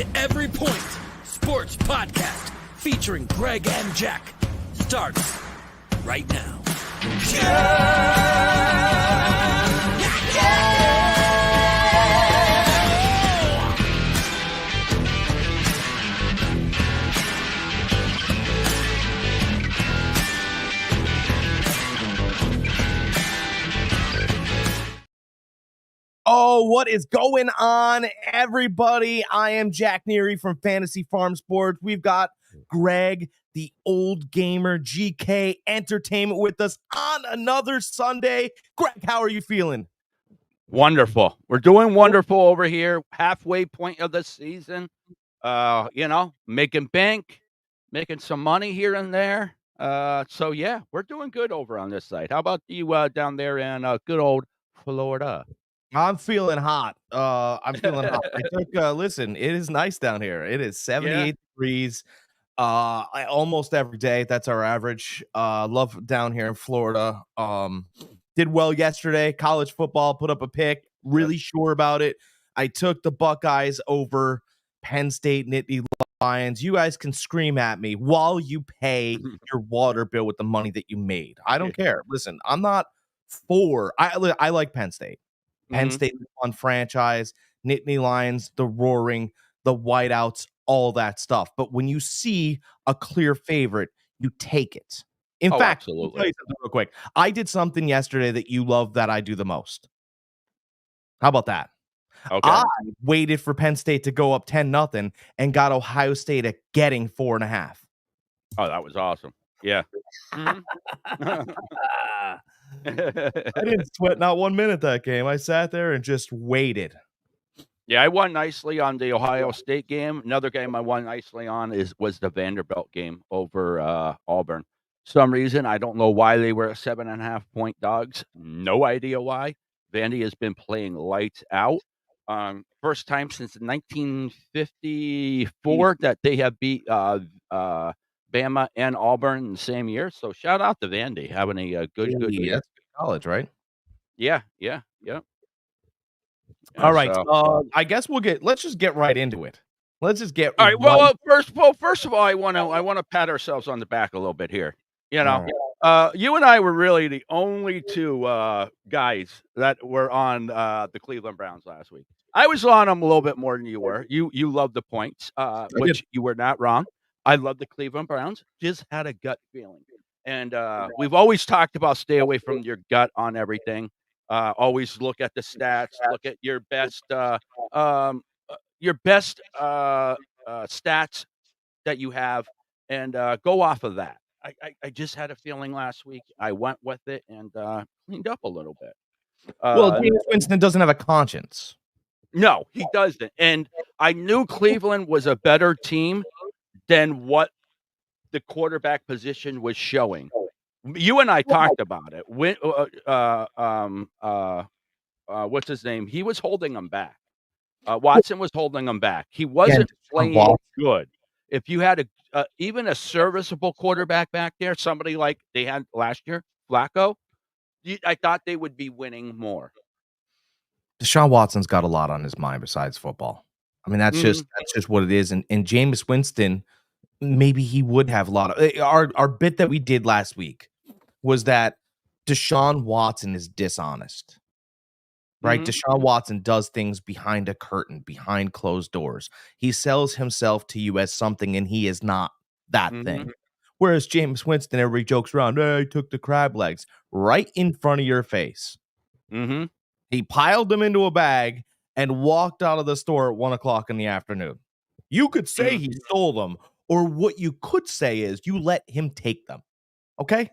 The Every Point Sports Podcast featuring Greg and Jack starts right now. Oh, what is going on, everybody? I am Jack Neary from Fantasy Farm Sports. We've got Greg, the OldGamerGK Entertainment, with us on another Sunday. Greg, how are you feeling? Wonderful. We're doing wonderful over here. Halfway point of the season. Making bank, making some money here and there. So yeah, we're doing good over on this side. How about you down there in good old Florida? I'm feeling hot. I took, listen, it is nice down here. It is 78 degrees. Almost every day. That's our average. Love down here in Florida. Did well yesterday. College football, put up a pick. Really sure about it. I took the Buckeyes over Penn State Nittany Lions. You guys can scream at me while you pay your water bill with the money that you made. I don't care. Listen, I'm not for. I like Penn State. Penn State, fun franchise, Nittany Lions, the Roaring, the Whiteouts, all that stuff. But when you see a clear favorite, you take it. In fact, absolutely. I'll tell you something real quick. I did something yesterday that you love that I do the most. How about that? Okay. I waited for Penn State to go up 10-0 and got Ohio State at getting 4.5. Oh, that was awesome. Yeah. I didn't sweat not 1 minute that game. I sat there and just waited. Yeah, I won nicely on the Ohio State game. Another game I won nicely on was the Vanderbilt game over Auburn. Some reason, I don't know why they were 7.5-point dogs. No idea why. Vandy has been playing lights out. First time since 1954 that they have beat Bama and Auburn in the same year. So shout out to Vandy having a good year. That's college, right? Yeah. All right. I guess let's just get right into it. Let's just get all right. Well, first of all, I want to pat ourselves on the back a little bit here. You know, you and I were really the only two guys that were on the Cleveland Browns last week. I was on them a little bit more than you were. You loved the points, which you were not wrong. I love the Cleveland Browns. Just had a gut feeling, and we've always talked about stay away from your gut on everything. Always look at the stats. Look at your best stats that you have, and go off of that. I just had a feeling last week. I went with it and cleaned up a little bit. James Winston doesn't have a conscience. No, he doesn't. And I knew Cleveland was a better team than what the quarterback position was showing. You and I talked about it. When, what's his name? He was holding them back. Watson was holding them back. He wasn't playing good. If you had even a serviceable quarterback back there, somebody like they had last year, Flacco, I thought they would be winning more. Deshaun Watson's got a lot on his mind besides football. I mean, that's just what it is. And Jameis Winston, maybe he would have a lot of our bit that we did last week was that Deshaun Watson is dishonest. Right? Deshaun Watson does things behind a curtain, behind closed doors. He sells himself to you as something, and he is not that thing. Whereas Jameis Winston, everybody jokes around, he took the crab legs right in front of your face. He piled them into a bag and walked out of the store at 1:00 in the afternoon. You could say he stole them, or what you could say is you let him take them. Okay?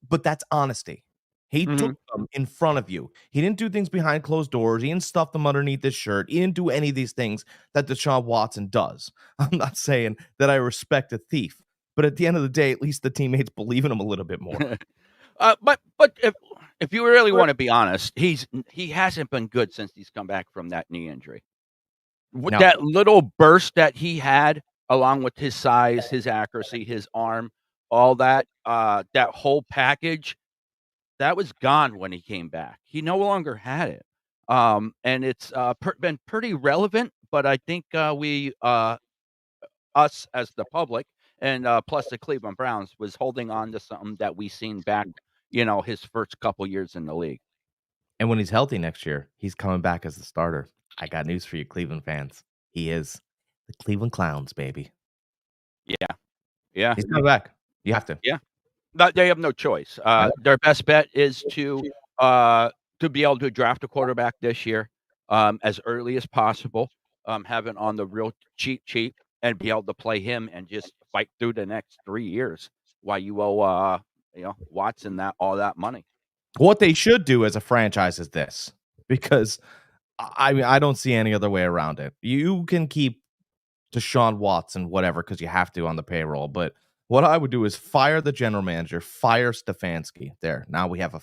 But that's honesty. He took them in front of you. He didn't do things behind closed doors. He didn't stuff them underneath his shirt. He didn't do any of these things that Deshaun Watson does. I'm not saying that I respect a thief, but at the end of the day, at least the teammates believe in him a little bit more. But if you really want to be honest, he hasn't been good since he's come back from that knee injury. No. That little burst that he had, along with his size, his accuracy, his arm, all that whole package, that was gone when he came back. He no longer had it. And it's been pretty relevant, but I think us as the public and plus the Cleveland Browns was holding on to something that we seen back, his first couple years in the league. And when he's healthy next year, he's coming back as the starter. I got news for you, Cleveland fans. He is the Cleveland Clowns, baby. Yeah, yeah, He's coming back. You have to. yeah. They have no choice. Their best bet is to be able to draft a quarterback this year, as early as possible, have it on the real cheap, and be able to play him and just fight through the next 3 years while you owe, Watson all that money. What they should do as a franchise is this, because I mean, I don't see any other way around it. You can keep Deshaun Watson, whatever, because you have to on the payroll. But what I would do is fire the general manager, fire Stefanski. There, now we have a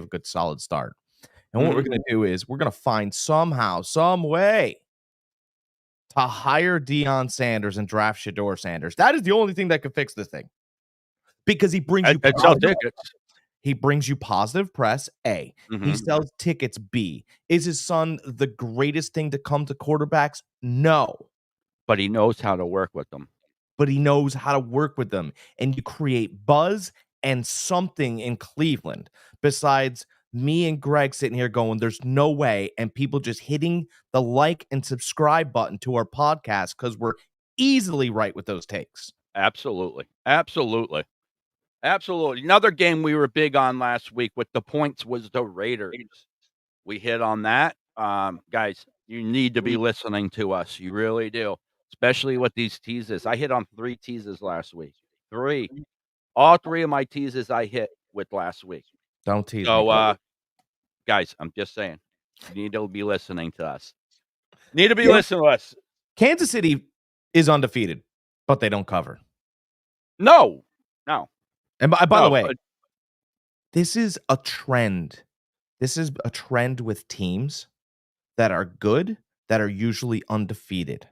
good solid start. And what we're going to do is we're going to find somehow, some way to hire Deion Sanders and draft Shador Sanders. That is the only thing that could fix this thing, because he brings you And sell tickets. He brings you positive press, A. He sells tickets, B. Is his son the greatest thing to come to quarterbacks? No. But he knows how to work with them. But he knows how to work with them. And you create buzz and something in Cleveland besides me and Greg sitting here going, there's no way, and people just hitting the like and subscribe button to our podcast because we're easily right with those takes. Absolutely. Absolutely. Absolutely. Another game we were big on last week with the points was the Raiders. We hit on that. Guys, you need to be listening to us. You really do, especially with these teases. I hit on 3 teases last week. 3. All 3 of my teases I hit with last week. Don't tease me. So, guys, I'm just saying, you need to be listening to us. Need to be listening to us. Kansas City is undefeated, but they don't cover. No. And by the way, this is a trend. This is a trend with teams that are good, that are usually undefeated.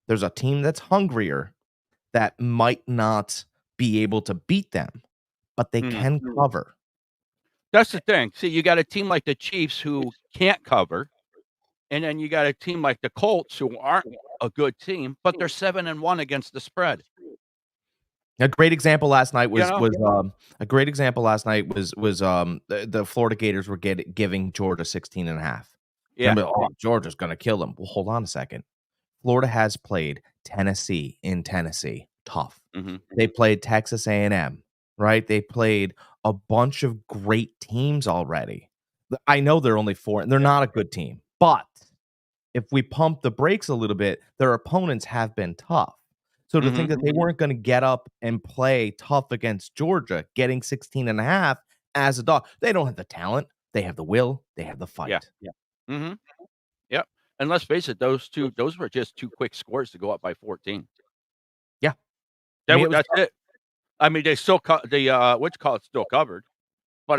There's a team that's hungrier that might not be able to beat them, but they can cover. That's the thing. See, you got a team like the Chiefs who can't cover, and then you got a team like the Colts who aren't a good team, but they're 7-1 against the spread. A great example last night was the Florida Gators were giving Georgia 16.5. Yeah. Remember, Georgia's going to kill them. Well, hold on a second. Florida has played Tennessee in Tennessee. Tough. They played Texas A&M, right? They played a bunch of great teams already. I know they're only 4, and they're not a good team. But if we pump the brakes a little bit, their opponents have been tough. So to think that they weren't going to get up and play tough against Georgia, getting 16.5 as a dog, they don't have the talent. They have the will. They have the fight. Yeah. Yep. And let's face it, those were just 2 quick scores to go up by 14. Yeah. That's it. I mean, they still still covered, but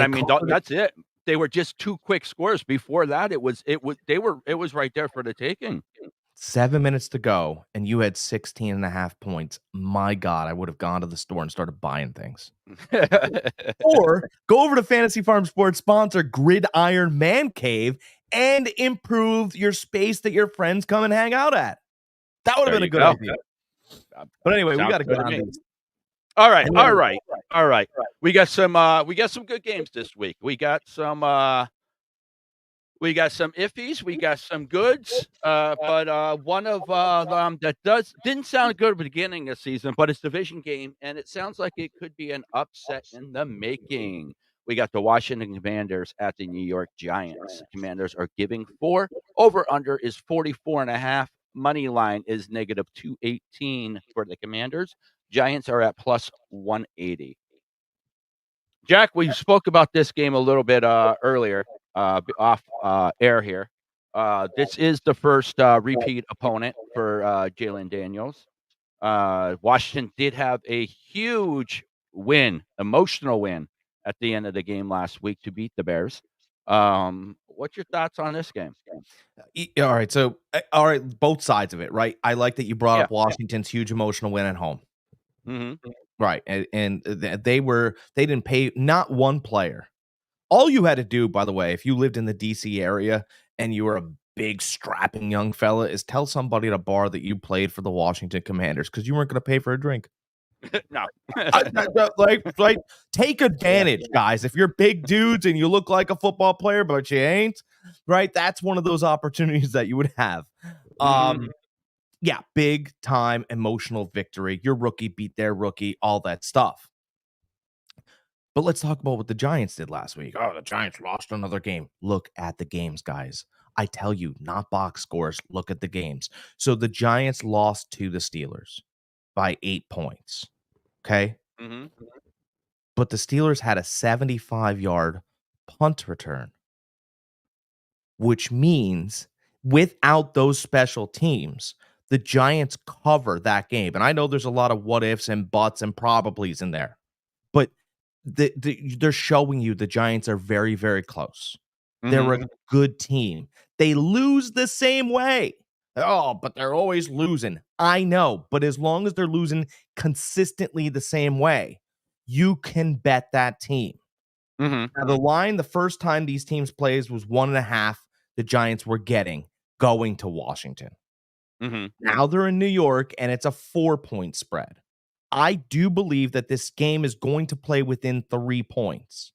that's it. They were just 2 quick scores. Before that, it was right there for the taking. 7 minutes to go, and you had 16.5 points. My God, I would have gone to the store and started buying things. Or go over to Fantasy Farm Sports sponsor Gridiron Man Cave and improve your space that your friends come and hang out at. That would have been a good idea. But anyway, we got to go on these. All right. We got some good games this week. We got some iffies, we got some goods, but one of them that didn't sound good at the beginning of the season, but it's a division game, and it sounds like it could be an upset in the making. We got the Washington Commanders at the New York Giants. The Commanders are giving 4. Over-under is 44.5. Money line is -218 for the Commanders. Giants are at +180. Jack, we spoke about this game a little bit earlier. Off air here. This is the first repeat opponent for Jalen Daniels. Washington did have a huge win, emotional win at the end of the game last week to beat the Bears. What's your thoughts on this game? All right. So, both sides of it, right? I like that you brought up Washington's huge emotional win at home. Right. And they didn't pay not one player. All you had to do, by the way, if you lived in the DC area and you were a big strapping young fella, is tell somebody at a bar that you played for the Washington Commanders because you weren't going to pay for a drink. No. Like, take advantage, guys. If you're big dudes and you look like a football player, but you ain't, right? That's one of those opportunities that you would have. Yeah, big time emotional victory. Your rookie beat their rookie, all that stuff. But let's talk about what the Giants did last week. Oh, the Giants lost another game. Look at the games, guys. I tell you, not box scores. Look at the games. So the Giants lost to the Steelers by 8 points. Okay. But the Steelers had a 75-yard punt return, which means without those special teams, the Giants cover that game. And I know there's a lot of what ifs and buts and probablys in there, but they're showing you the Giants are very, very close. They're a good team. They lose the same way. Oh, but they're always losing. I know, but as long as they're losing consistently the same way, you can bet that team. Now, the line the first time these teams plays was 1.5 the Giants were getting going to Washington. Now they're in New York, and it's a 4-point spread. I do believe that this game is going to play within 3 points.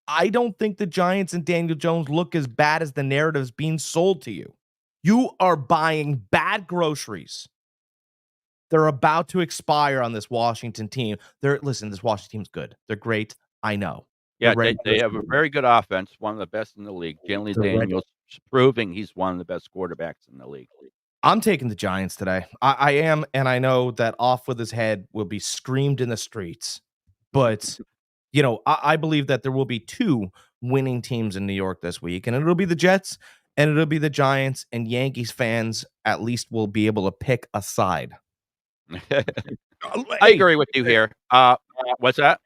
I don't think the Giants and Daniel Jones look as bad as the narrative's being sold to you. You are buying bad groceries. They're about to expire on this Washington team. Listen, this Washington team's good. They're great. I know. Yeah, they have a very good offense, one of the best in the league. Jalen Daniels proving he's one of the best quarterbacks in the league. I'm taking the Giants today. I am, and I know that off with his head will be screamed in the streets. But, I believe that there will be 2 winning teams in New York this week, and it'll be the Jets and it'll be the Giants, and Yankees fans at least will be able to pick a side. I agree with you here. What's that?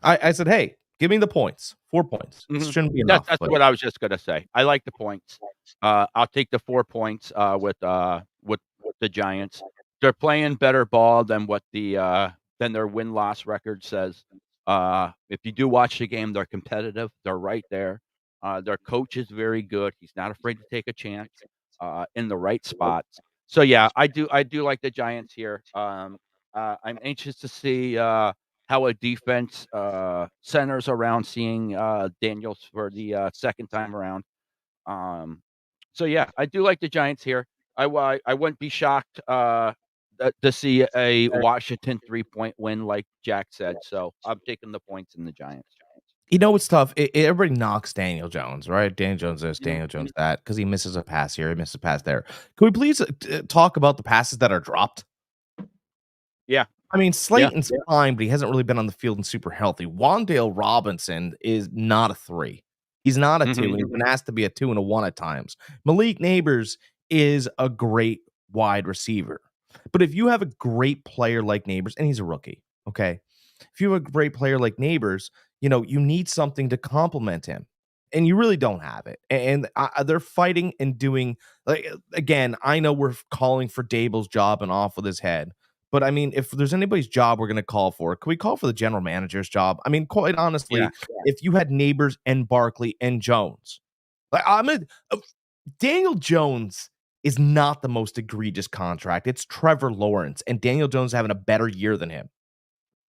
I said, hey, give me the points. 4 points. Shouldn't be enough. That's what I was just gonna say. I like the points. I'll take the 4 points with the Giants. They're playing better ball than what than their win-loss record says. If you do watch the game, they're competitive. They're right there. Their coach is very good. He's not afraid to take a chance in the right spots. So yeah, I do like the Giants here. I'm anxious to see how a defense centers around seeing Daniels for the second time around. So yeah, I do like the Giants here. I wouldn't be shocked to see a Washington 3-point win, like Jack said. So I'm taking the points in the Giants. It's tough. Everybody knocks Daniel Jones, right? Daniel Jones this, Daniel Jones that, because he misses a pass here, he misses a pass there. Can we please talk about the passes that are dropped? Yeah. I mean, Slayton's fine, but he hasn't really been on the field and super healthy. Wan'Dale Robinson is not a 3. He's not a 2, and he's been asked to be a 2 and a 1 at times. Malik Neighbors is a great wide receiver. But if you have a great player like Neighbors, and he's a rookie, okay? If you have a great player like Neighbors, you need something to complement him. And you really don't have it. And they're fighting and doing, again, I know we're calling for Dable's job and off with his head. But I mean, if there's anybody's job we're going to call for, can we call for the general manager's job? I mean, quite honestly, if you had Neighbors and Barkley and Jones, Daniel Jones is not the most egregious contract. It's Trevor Lawrence, and Daniel Jones having a better year than him.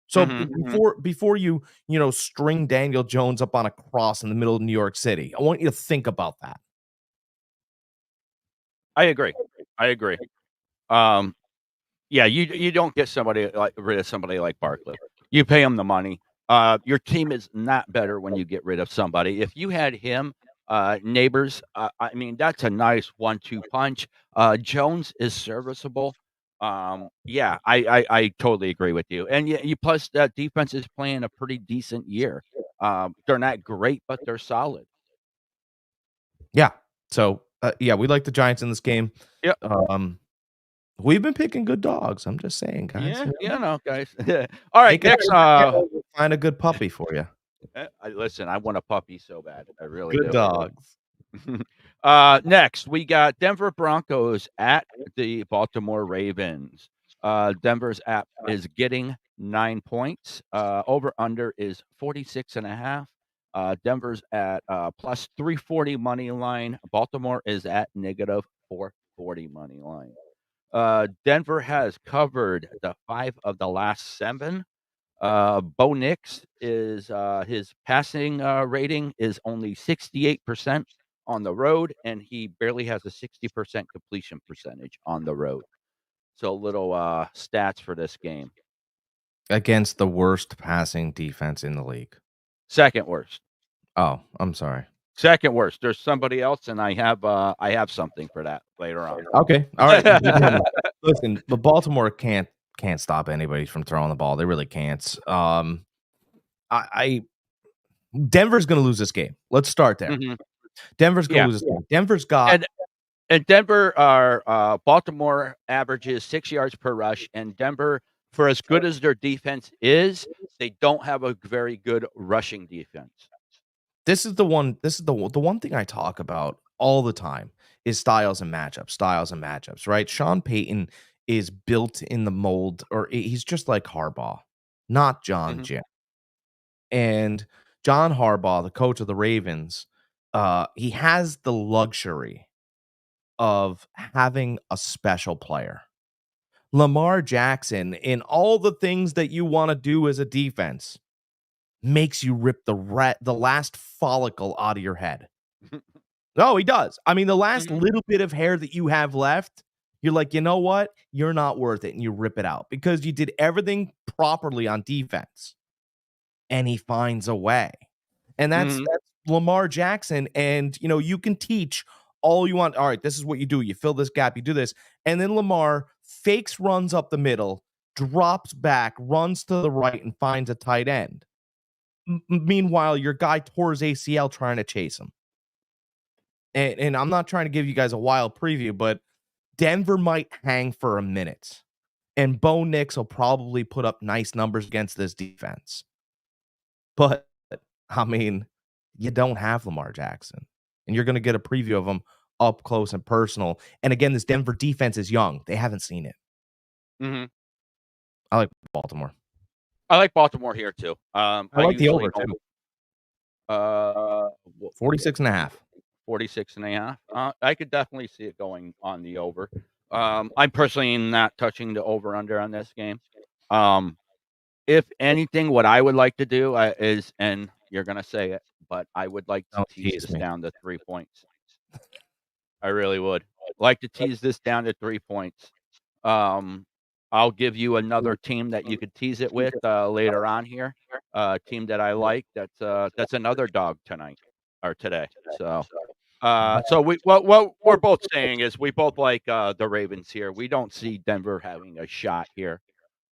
So before you string Daniel Jones up on a cross in the middle of New York City, I want you to think about that. I agree. Yeah, you don't get rid of somebody like Barkley. You pay him the money. Your team is not better when you get rid of somebody. If you had him, Neighbors, I mean, that's a nice 1-2 punch. Jones is serviceable. Yeah, I totally agree with you. And you plus that defense is playing a pretty decent year. They're not great, but they're solid. Yeah. So we like the Giants in this game. Yeah. We've been picking good dogs. I'm just saying, guys. No, guys. All right, next. Find a good puppy for you. Listen, I want a puppy so bad. I really do. Good dogs. Next, we got Denver Broncos at the Baltimore Ravens. Denver's app is getting 9 points. Over under is 46.5. Denver's at plus 340 money line. Baltimore is at negative 440 money line. Denver has covered the 5 of the last 7. Bo Nix is his passing rating is only 68% on the road, and he barely has a 60% completion percentage on the road. So little stats for this game. Against the worst passing defense in the league. Second worst. Oh, I'm sorry. Second worst. There's somebody else, and I have something for that later on. Okay, all right. Listen, but Baltimore can't stop anybody from throwing the ball. They really can't. Denver's going to lose this game. Let's start there. Mhm. Denver's going to Yeah. lose this game. Denver's got And Denver Baltimore averages 6 yards per rush, and Denver, for as good as their defense is, they don't have a very good rushing defense. this is the one thing I talk about all the time is styles and matchups, right? Sean Payton is built in the mold, or he's just like Harbaugh, not John Mhm. Jim. And John Harbaugh, the coach of the Ravens, he has the luxury of having a special player. Lamar Jackson, in all the things that you want to do as a defense, makes you rip the last follicle out of your head. No, he does. I mean, the last Mhm. little bit of hair that you have left, you're like, you know what? You're not worth it. And you rip it out because you did everything properly on defense. And he finds a way. And that's Mhm. Lamar Jackson. And, you can teach all you want. All right, this is what you do. You fill this gap, you do this. And then Lamar fakes runs up the middle, drops back, runs to the right, and finds a tight end. Meanwhile, your guy tore his ACL trying to chase him. And I'm not trying to give you guys a wild preview, but Denver might hang for a minute. And Bo Nix will probably put up nice numbers against this defense. But, I mean, you don't have Lamar Jackson. And you're going to get a preview of him up close and personal. And again, this Denver defense is young. They haven't seen it. Mhm. I like Baltimore. I like Baltimore here too. I like the over, too. 46 and a half. 46.5. I could definitely see it going on the over. I'm personally not touching the over under on this game. If anything, what I would like to do is, and you're gonna say it, but I would like to Don't tease tease this me. down to 3 points. I really would like to tease this down to 3 points. I'll give you another team that you could tease it with later on here. Team that I like. That's another dog tonight or today. So what we're both saying is we both like the Ravens here. We don't see Denver having a shot here.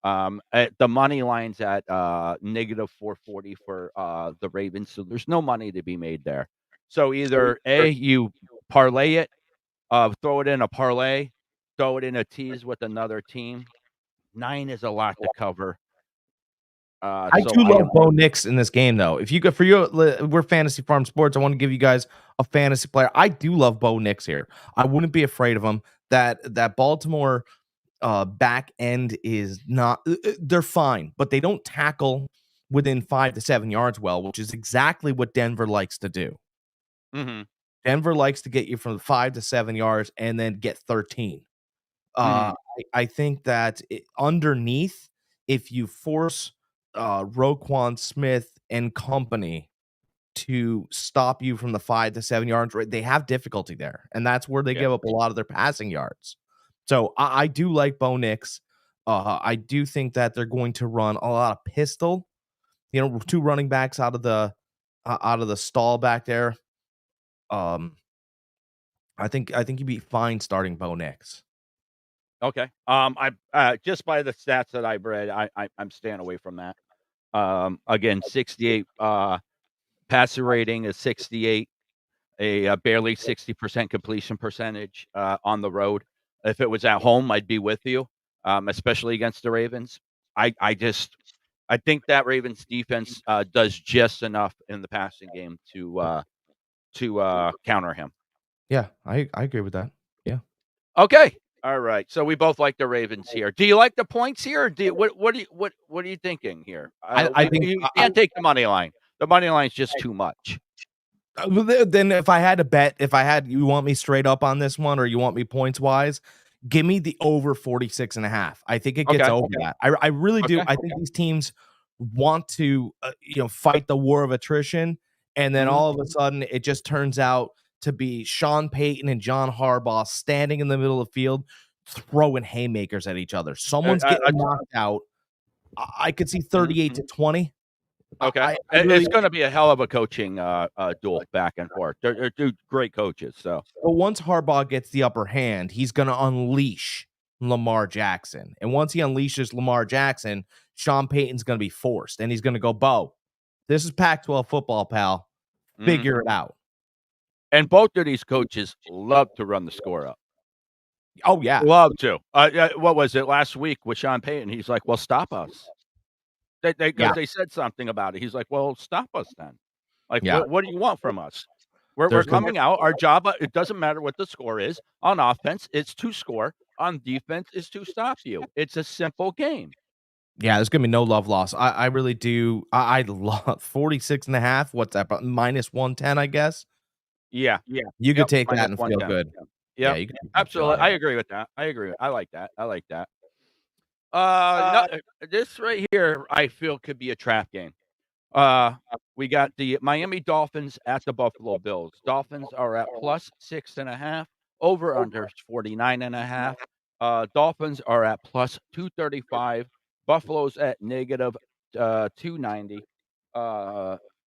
The money line's at negative 440 for the Ravens, so there's no money to be made there. So either you parlay it, throw it in a parlay, throw it in a tease with another team. 9 is a lot to cover. I do love Bo Nix in this game, though. If you go we're Fantasy Farm Sports. I want to give you guys a fantasy player. I do love Bo Nix here. I wouldn't be afraid of him. That Baltimore back end is not. They're fine, but they don't tackle within 5 to 7 yards well, which is exactly what Denver likes to do. Mm-hmm. Denver likes to get you from 5 to 7 yards and then get 13. I think that underneath, if you force Roquan Smith and company to stop you from the 5 to 7 yards, right, they have difficulty there, and that's where they give up a lot of their passing yards. So I do like Bo Nix. I do think that they're going to run a lot of pistol. 2 running backs out of the stall back there. I think you'd be fine starting Bo Nix. Okay. I just by the stats that I've read, I'm staying away from that. Again, 68 passer rating is 68, a barely 60% completion percentage on the road. If it was at home, I'd be with you, especially against the Ravens. I think that Ravens defense does just enough in the passing game to counter him. Yeah, I agree with that. Yeah. Okay. All right. So we both like the Ravens here. Do you like the points here? Or what are you thinking here? I think you can't take the money line. The money line's just too much. Then if I had to bet, you want me straight up on this one or you want me points wise, give me the over 46.5. I think it gets over that. I really do. I think these teams want to, fight the war of attrition. And then all of a sudden it just turns out to be Sean Payton and John Harbaugh standing in the middle of the field, throwing haymakers at each other. Someone's getting knocked out. I could see 38-20. Okay. It's going to be a hell of a coaching duel back and forth. They're two great coaches. So, but once Harbaugh gets the upper hand, he's going to unleash Lamar Jackson. And once he unleashes Lamar Jackson, Sean Payton's going to be forced. And he's going to go, Bo, this is Pac-12 football, pal. Figure it out. And both of these coaches love to run the score up. Oh, yeah. Love to. What was it last week with Sean Payton? He's like, well, stop us. They said something about it. He's like, well, stop us then. Like, what do you want from us? We're coming out. Our job, it doesn't matter what the score is. On offense, it's to score. On defense, it's to stop you. It's a simple game. Yeah, there's going to be no love loss. I really do. I love 46.5. What's that? Minus 110, I guess. Yeah. You could take that and feel good. Yeah, you can absolutely. I agree with that. I like that. This right here, I feel could be a trap game. We got the Miami Dolphins at the Buffalo Bills. Dolphins are at plus 6.5. Over under 49.5. Dolphins are at plus 235. Buffalo's at negative 290.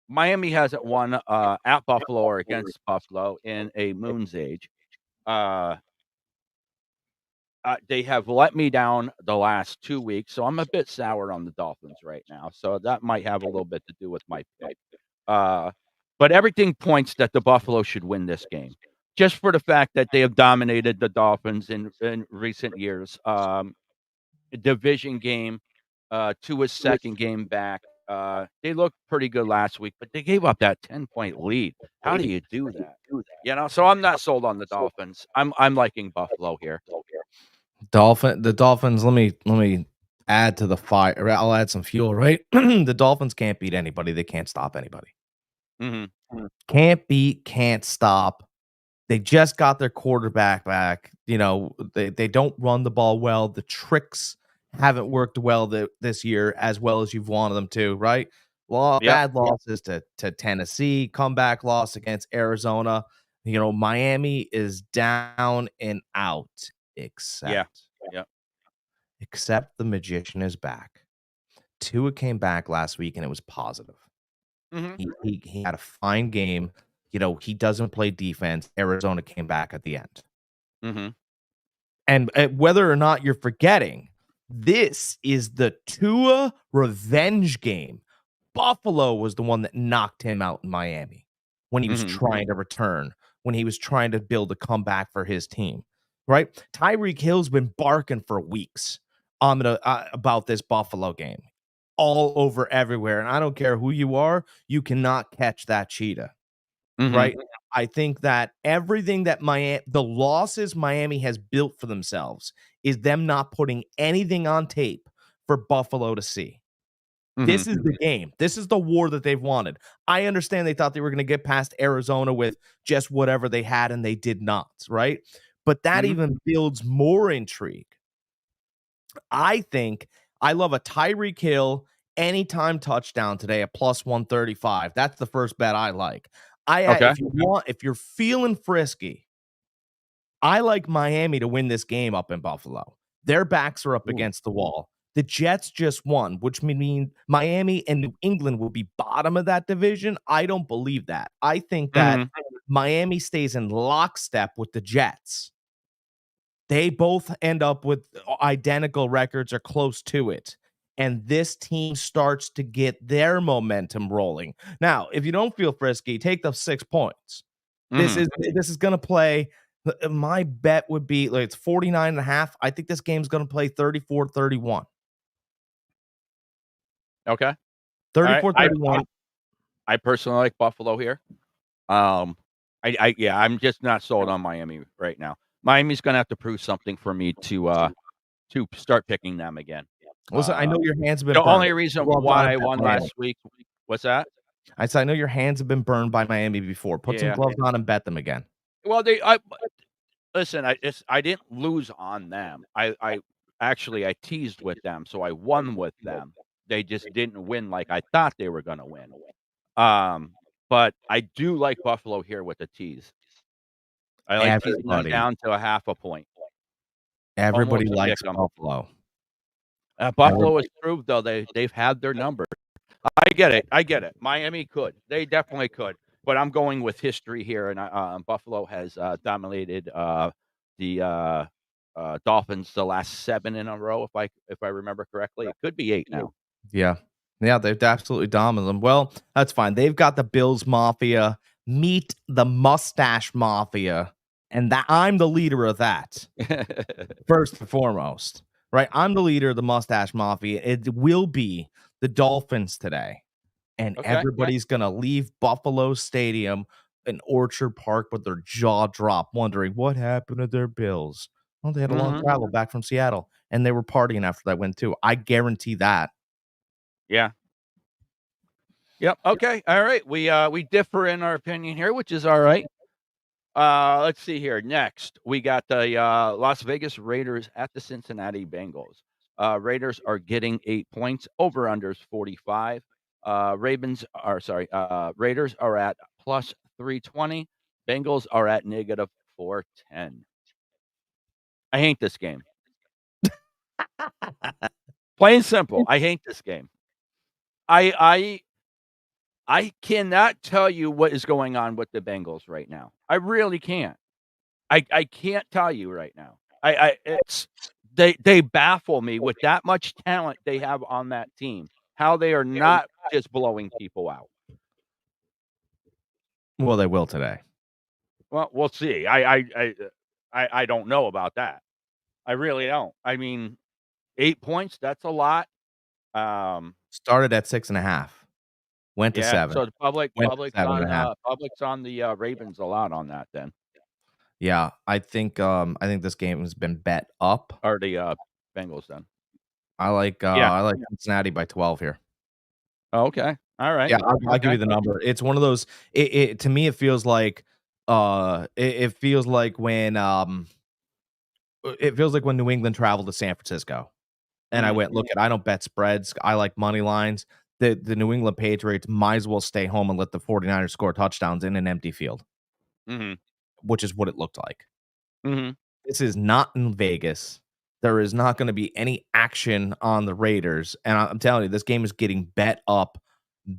Miami hasn't won at Buffalo or against Buffalo in a moon's age. They have let me down the last 2 weeks, so I'm a bit sour on the Dolphins right now. So that might have a little bit to do with my pick. But everything points that the Buffalo should win this game, just for the fact that they have dominated the Dolphins in recent years. Division game to a second game back. They looked pretty good last week, but they gave up that 10-point lead. How do you do that? So I'm not sold on the Dolphins. I'm liking Buffalo here. The Dolphins, let me add to the fire. I'll add some fuel, right? The Dolphins can't beat anybody. They can't stop anybody. Can't beat, can't stop. They just got their quarterback back. They don't run the ball well. The tricks haven't worked well this year as well as you've wanted them to, right? Bad losses to Tennessee, comeback loss against Arizona. Miami is down and out. Except the magician is back. Tua came back last week and it was positive. He had a fine game. He doesn't play defense. Arizona came back at the end. And whether or not you're forgetting, this is the Tua revenge game. Buffalo was the one that knocked him out in Miami when he was trying to return, when he was trying to build a comeback for his team. Right? Tyreek Hill's been barking for weeks about this Buffalo game, all over everywhere. And I don't care who you are, you cannot catch that cheetah. Right? I think that everything that the losses Miami has built for themselves is them not putting anything on tape for Buffalo to see. This is the game. This is the war that they've wanted. I understand they thought they were going to get past Arizona with just whatever they had, and they did not, right? But that even builds more intrigue. I think I love a Tyreek Hill anytime touchdown today at plus 135. That's the first bet I like. If you're feeling frisky, I like Miami to win this game up in Buffalo. Their backs are up against the wall. The Jets just won, which means Miami and New England will be bottom of that division. I don't believe that. I think that Miami stays in lockstep with the Jets. They both end up with identical records or close to it. And this team starts to get their momentum rolling. Now, if you don't feel frisky, take the 6 points. This is going to play. My bet would be it's 49.5. I think this game's going to play 34-31. Okay. 34-31. I personally like Buffalo here. I'm just not sold on Miami right now. Miami's going to have to prove something for me to start picking them again. Listen, I know your hands have been the burned. only reason why I won last week. What's that? I know your hands have been burned by Miami before. Put some Yeah. gloves on and bet them again. Well, listen, I didn't lose on them. I actually I teased with them, so I won with them. They just didn't win like I thought they were gonna win. But I do like Buffalo here with the tease. I like teasing them Everybody, down to a half a point, everybody almost a pick likes 'em. Buffalo. Buffalo has proved though they've had their number. I get it. Miami could. They definitely could. But I'm going with history here, and Buffalo has dominated the Dolphins the last 7 in a row, if I remember correctly. It could be 8 now. Yeah. Yeah, they've absolutely dominated them. Well, that's fine. They've got the Bills Mafia. Meet the Mustache Mafia. And that I'm the leader of that. First and foremost. Right? I'm the leader of the Mustache Mafia. It will be the Dolphins today. And Okay. everybody's gonna leave Buffalo Stadium and Orchard Park with their jaw dropped, wondering what happened to their Bills. Well, they had a long travel back from Seattle, and they were partying after that win too. I guarantee that. Yeah. Yep. Okay. All right. We differ in our opinion here, which is all right. Let's see here. Next, we got the Las Vegas Raiders at the Cincinnati Bengals. Raiders are getting 8 points. Over unders 45. Raiders are at plus 320. Bengals are at negative 410. I hate this game. Plain and simple. I hate this game. I cannot tell you what is going on with the Bengals right now. I really can't. I can't tell you right now. It's they baffle me with that much talent they have on that team. How they are not just blowing people out. Well, they will today. Well, we'll see. I don't know about that. I really don't. I mean, 8 points, that's a lot. Started at 6.5. Went to Yeah, 7. so the Went to 7.5. public's on the Ravens a lot on that then. Yeah, I think this game has been bet up. Or the Bengals then. I like Cincinnati by 12 here. Oh, okay. All right. Yeah, I'll give you the number. It's one of those. It to me, it feels like it feels like when New England traveled to San Francisco, and I went, look, I don't bet spreads. I like money lines. The New England Patriots might as well stay home and let the 49ers score touchdowns in an empty field, which is what it looked like. This is not in Vegas. There is not going to be any action on the Raiders, and I'm telling you, this game is getting bet up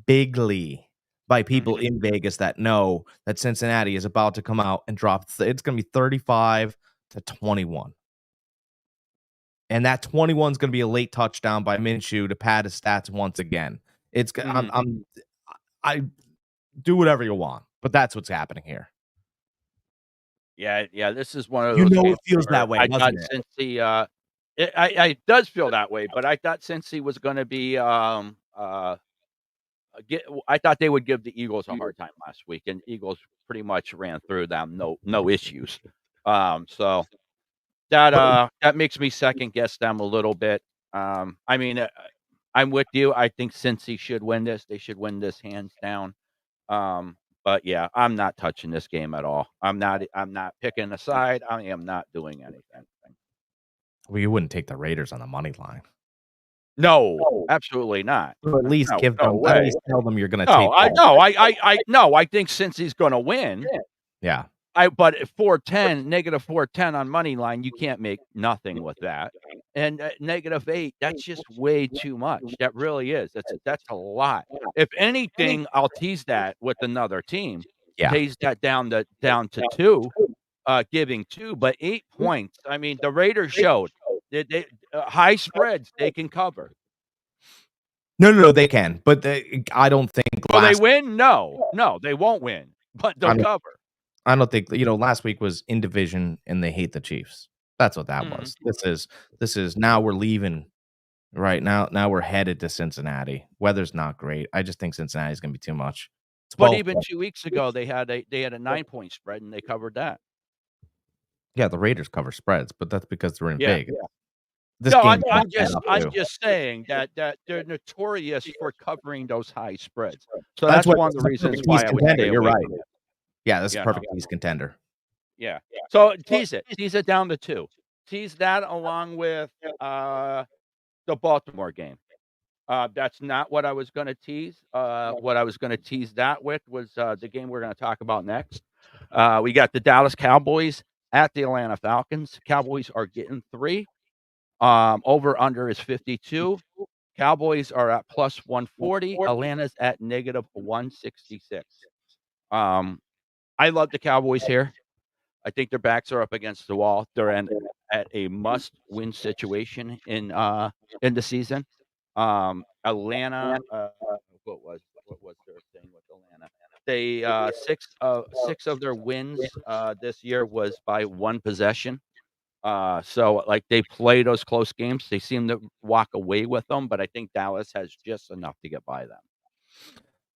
bigly by people in Vegas that know that Cincinnati is about to come out and drop. It's going to be 35-21. And that 21 is going to be a late touchdown by Minshew to pad his stats once again. It's I do whatever you want, but that's what's happening here. Yeah, this is one of those it feels that way, I thought doesn't it? since it does feel that way, but I thought since he was gonna be I thought they would give the Eagles a hard time last week, and Eagles pretty much ran through them, no issues. So that makes me second guess them a little bit. I mean, I'm with you. I think Cincy should win this. They should win this hands down. But yeah, I'm not touching this game at all. I'm not picking a side. I am not doing anything. Well, you wouldn't take the Raiders on the money line. No, absolutely not. Or at least at least tell them you're going to No, take. I think Cincy's going to win. Yeah. But negative 410 on money line, you can't make nothing with that. And -8, that's just way too much. That really is. That's a lot. If anything, I'll tease that with another team. Yeah. Tease that down to 2, giving 2, but 8 points. I mean, the Raiders showed they high spreads they can cover. No, they can, but I don't think. Will they win? No, they won't win, but they'll cover. I don't think last week was in division and they hate the Chiefs. That's what that was. This is now we're leaving right now. Now we're headed to Cincinnati. Weather's not great. I just think Cincinnati's going to be too much. But even 2 weeks ago, they had a 9-point spread and they covered that. Yeah, the Raiders cover spreads, but that's because they're in Vegas. This No, game I'm set just up I'm too. just saying that they're notorious for covering those high spreads. So That's that's why one of it's the a reasons perfect tease why I would contender. stay You're away right. from it. Yeah, this is a You perfect know? tease contender. Yeah. So tease it. Tease it down to 2. Tease that along with, the Baltimore game. That's not what I was gonna tease. What I was gonna tease that with was, the game we're gonna talk about next. We got the Dallas Cowboys at the Atlanta Falcons. Cowboys are getting 3. Over under is 52. Cowboys are at +140. Atlanta's at -166. Um, I love the Cowboys here. I think their backs are up against the wall. They're at a must-win situation in the season. Atlanta, what was their thing with Atlanta? They 6 of their wins this year was by 1 possession. So like they play those close games. They seem to walk away with them, but I think Dallas has just enough to get by them.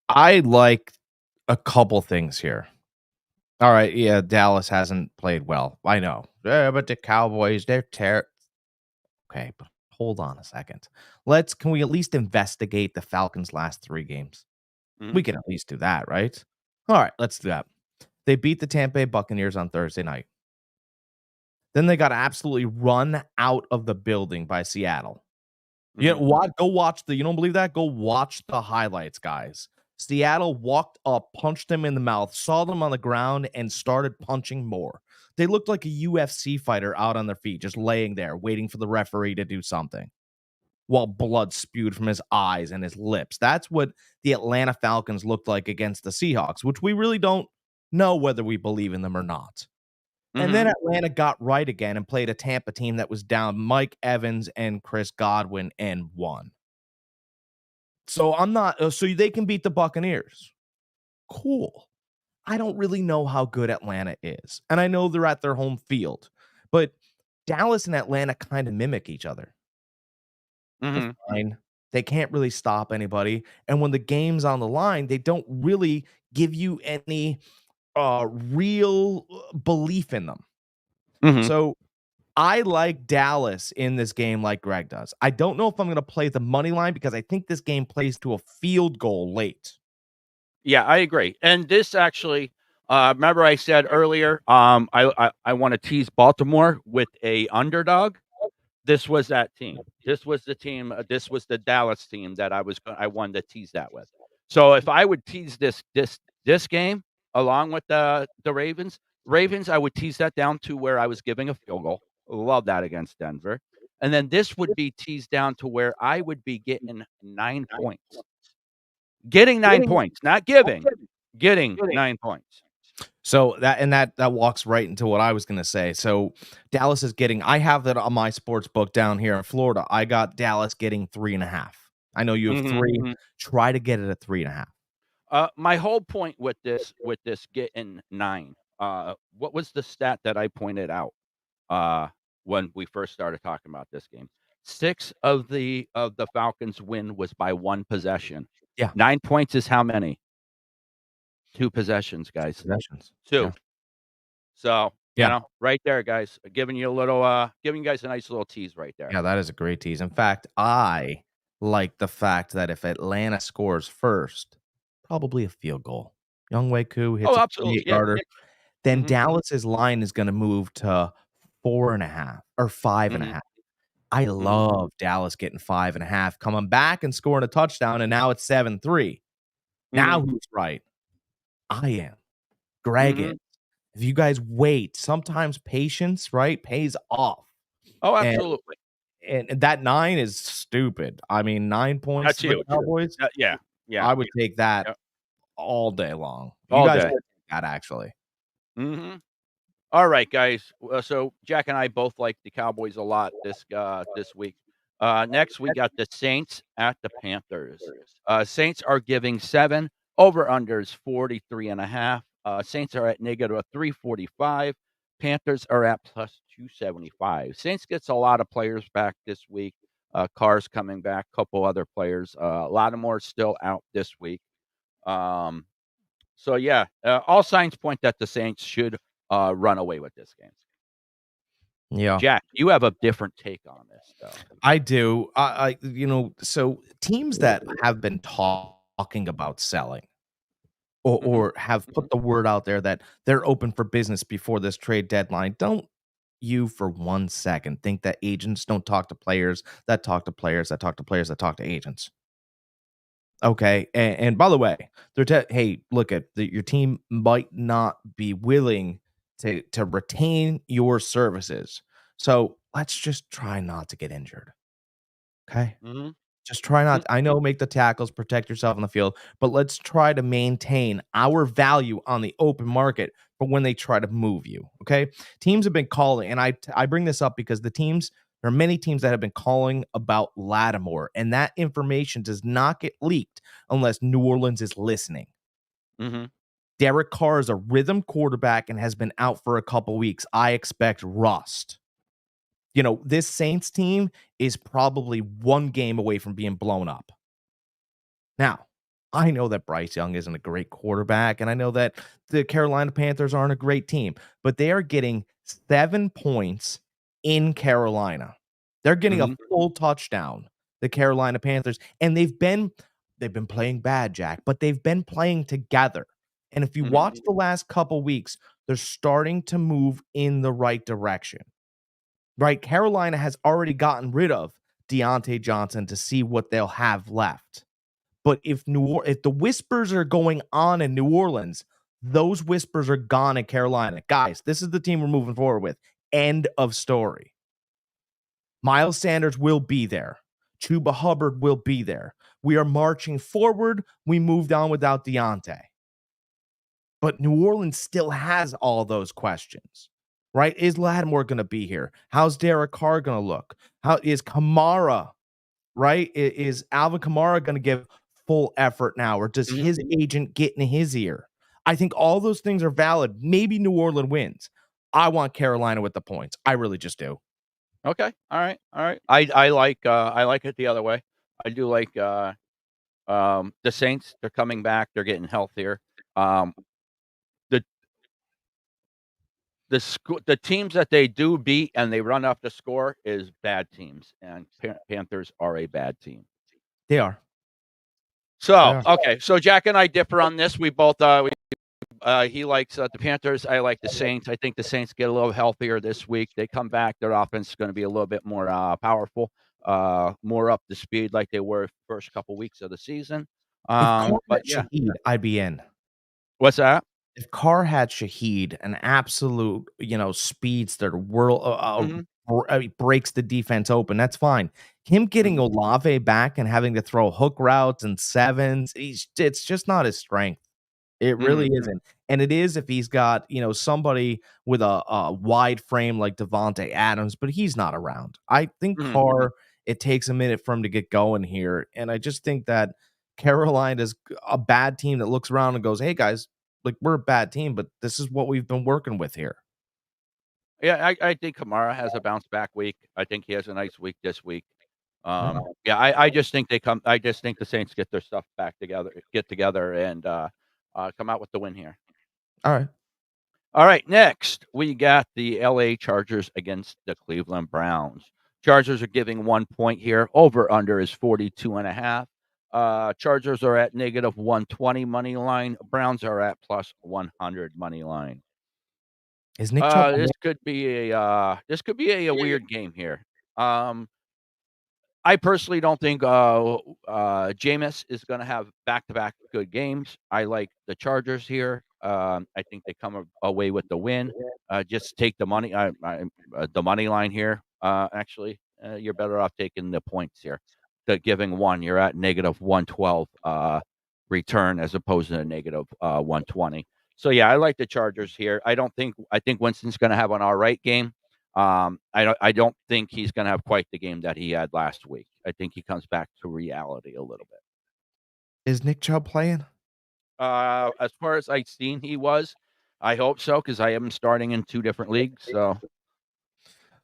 I like a couple things here. All right, yeah, Dallas hasn't played well. I know. Yeah, but the Cowboys, they're okay, but hold on a second. Can we at least investigate the Falcons' last 3 games? Mhm. We can at least do that, right? All right, let's do that. They beat the Tampa Bay Buccaneers on Thursday night. Then they got absolutely run out of the building by Seattle. You know Mhm. what? Go watch you don't believe that? Go watch the highlights, guys. Seattle walked up, punched them in the mouth, saw them on the ground, and started punching more. They looked like a UFC fighter out on their feet, just laying there, waiting for the referee to do something while blood spewed from his eyes and his lips. That's what the Atlanta Falcons looked like against the Seahawks, which we really don't know whether we believe in them or not. And then Mhm. Atlanta got right again and played a Tampa team that was down Mike Evans and Chris Godwin and won. So I'm not so they can beat the Buccaneers. Cool. I don't really know how good Atlanta is. And I know they're at their home field, but Dallas and Atlanta kind of mimic each other. They're Mhm. fine. They can't really stop anybody. And when the game's on the line, they don't really give you any real belief in them. Mhm. So I like Dallas in this game like Greg does. I don't know if I'm going to play the money line because I think this game plays to a field goal late. Yeah, I agree. And this actually, remember I said earlier, I want to tease Baltimore with a underdog. This was that team. This was the team. This was the Dallas team that I wanted to tease that with. So if I would tease this game along with the Ravens, I would tease that down to where I was giving a field goal. Love that against Denver. And then this would be teased down to where I would be getting 9 points. Getting 9 points, not giving, getting 9 points. So that walks right into what I was going to say. So Dallas is getting. I have that on my sports book down here in Florida. I got Dallas getting 3.5. I know you have Mhm. 3. Try to get it at 3.5. My whole point with this getting 9, what was the stat that I pointed out, uh, when we first started talking about this game? 6 of the Falcons' win was by 1 possession. Yeah, 9 points is how many? 2 possessions, guys. possessions. 2. Yeah, So, yeah, right there, guys, giving you giving you guys a nice little tease right there. yeah. That is a great tease. In fact, I like the fact that if Atlanta scores first, probably a field goal. Young Wei Koo hits Oh, a absolutely, 48 yeah. yarder. Then Mhm, Dallas's line is going to move to 4.5 or mhm, 5.5. I mhm, love Dallas getting 5.5, coming back and scoring a touchdown, and now it's 7-3. Now mhm, who's right? I am. Greg is. mhm. If you guys wait, sometimes patience, right, pays off. Oh, And absolutely. and that 9 is stupid. I mean, 9 points That's to the huge. Cowboys, Yeah, yeah, I would take that yep, all day long. You all guys day. should take that actually. Mhm. All right, guys. So Jack and I both like the Cowboys a lot this week. Next, we got the Saints at the Panthers. Saints are giving 7. Over unders 43.5. Saints are at -345. Panthers are at +275. Saints gets a lot of players back this week. Carr's coming back, couple other players. A lot of more still out this week. Um, so yeah, all signs point that the Saints should run away with this game. Yeah, Jack, you have a different take on this, though. I do. So teams that have been talking about selling or have put the word out there that they're open for business before this trade deadline, don't you for 1 second think that agents don't talk to players that talk to players that talk to players that talk to agents. Okay, and by the way, hey, look at your team might not be willing to retain your services, so let's just try not to get injured. Okay, Mhm. just try not. I know, make the tackles, protect yourself on the field, but let's try to maintain our value on the open market for when they try to move you. Okay, teams have been calling, and I bring this up because there are many teams that have been calling about Lattimore, and that information does not get leaked unless New Orleans is listening. Mhm. Derek Carr is a rhythm quarterback and has been out for a couple weeks. I expect rust. This Saints team is probably one game away from being blown up. Now, I know that Bryce Young isn't a great quarterback, and I know that the Carolina Panthers aren't a great team, but they are getting 7 points in Carolina. They're getting a Mhm. full touchdown, the Carolina Panthers, and they've been playing bad, Jack, but they've been playing together. And if you Mhm. watch the last couple weeks, they're starting to move in the right direction. Right? Carolina has already gotten rid of Deontay Johnson to see what they'll have left. But if the whispers are going on in New Orleans, those whispers are gone in Carolina. Guys, this is the team we're moving forward with. End of story. Miles Sanders will be there. Chuba Hubbard will be there. We are marching forward. We moved on without Deontay. But New Orleans still has all those questions, right? Is Lattimore going to be here? How's Derek Carr going to look? How is Kamara, right? Is Alvin Kamara going to give full effort now, or does Mhm. his agent get in his ear? I think all those things are valid. Maybe New Orleans wins. I want Carolina with the points. I really just do. Okay. All right. All right. I like it the other way. I do like the Saints. They're coming back. They're getting healthier. Um, the the teams that they do beat and they run up the score is bad teams, and Panthers are a bad team. They are. They So are. okay, so Jack and I differ on this. We both he likes the Panthers. I like the Saints. I think the Saints get a little healthier this week. They come back. Their offense is going to be a little bit more powerful, more up to speed like they were first couple weeks of the season. If Carr But had yeah, Shaheed, I'd be in. what's that? If Carr had Shaheed, an absolute, speedster, world Mhm. breaks the defense open, that's fine. Him getting Mhm. Olave back and having to throw hook routes and sevens, it's just not his strength. It really Mhm. isn't. And it is if he's got, somebody with a wide frame like Devontae Adams, but he's not around. I think Mhm. Carr, it takes a minute for him to get going here. And I just think that Carolina's a bad team that looks around and goes, hey, guys, like, we're a bad team, but this is what we've been working with here. Yeah, I think Kamara has a bounce back week. I think he has a nice week this week. Yeah. Yeah, I just think they come. I just think the Saints get their stuff back together, get together, and come out with the win here. All right. All right, next we got the LA Chargers against the Cleveland Browns. Chargers are giving 1 point here. Over under is 42.5. Chargers are at negative 120 money line. Browns are at plus 100 money line. Is Nick Chubb This could be a weird game here. Um, I personally don't think Jameis is going to have back-to-back good games. I like the Chargers here. I think they come away with the win. Just take the money. The money line here. Actually, you're better off taking the points here. The giving one, you're at negative 112 return as opposed to a negative 120. So yeah, I like the Chargers here. I think Winston's going to have an all right game. I don't think he's gonna have quite the game that he had last week. I think he comes back to reality a little bit. is Nick Chubb playing? As far as I've seen, he was. I hope so because I am starting in 2 different leagues, so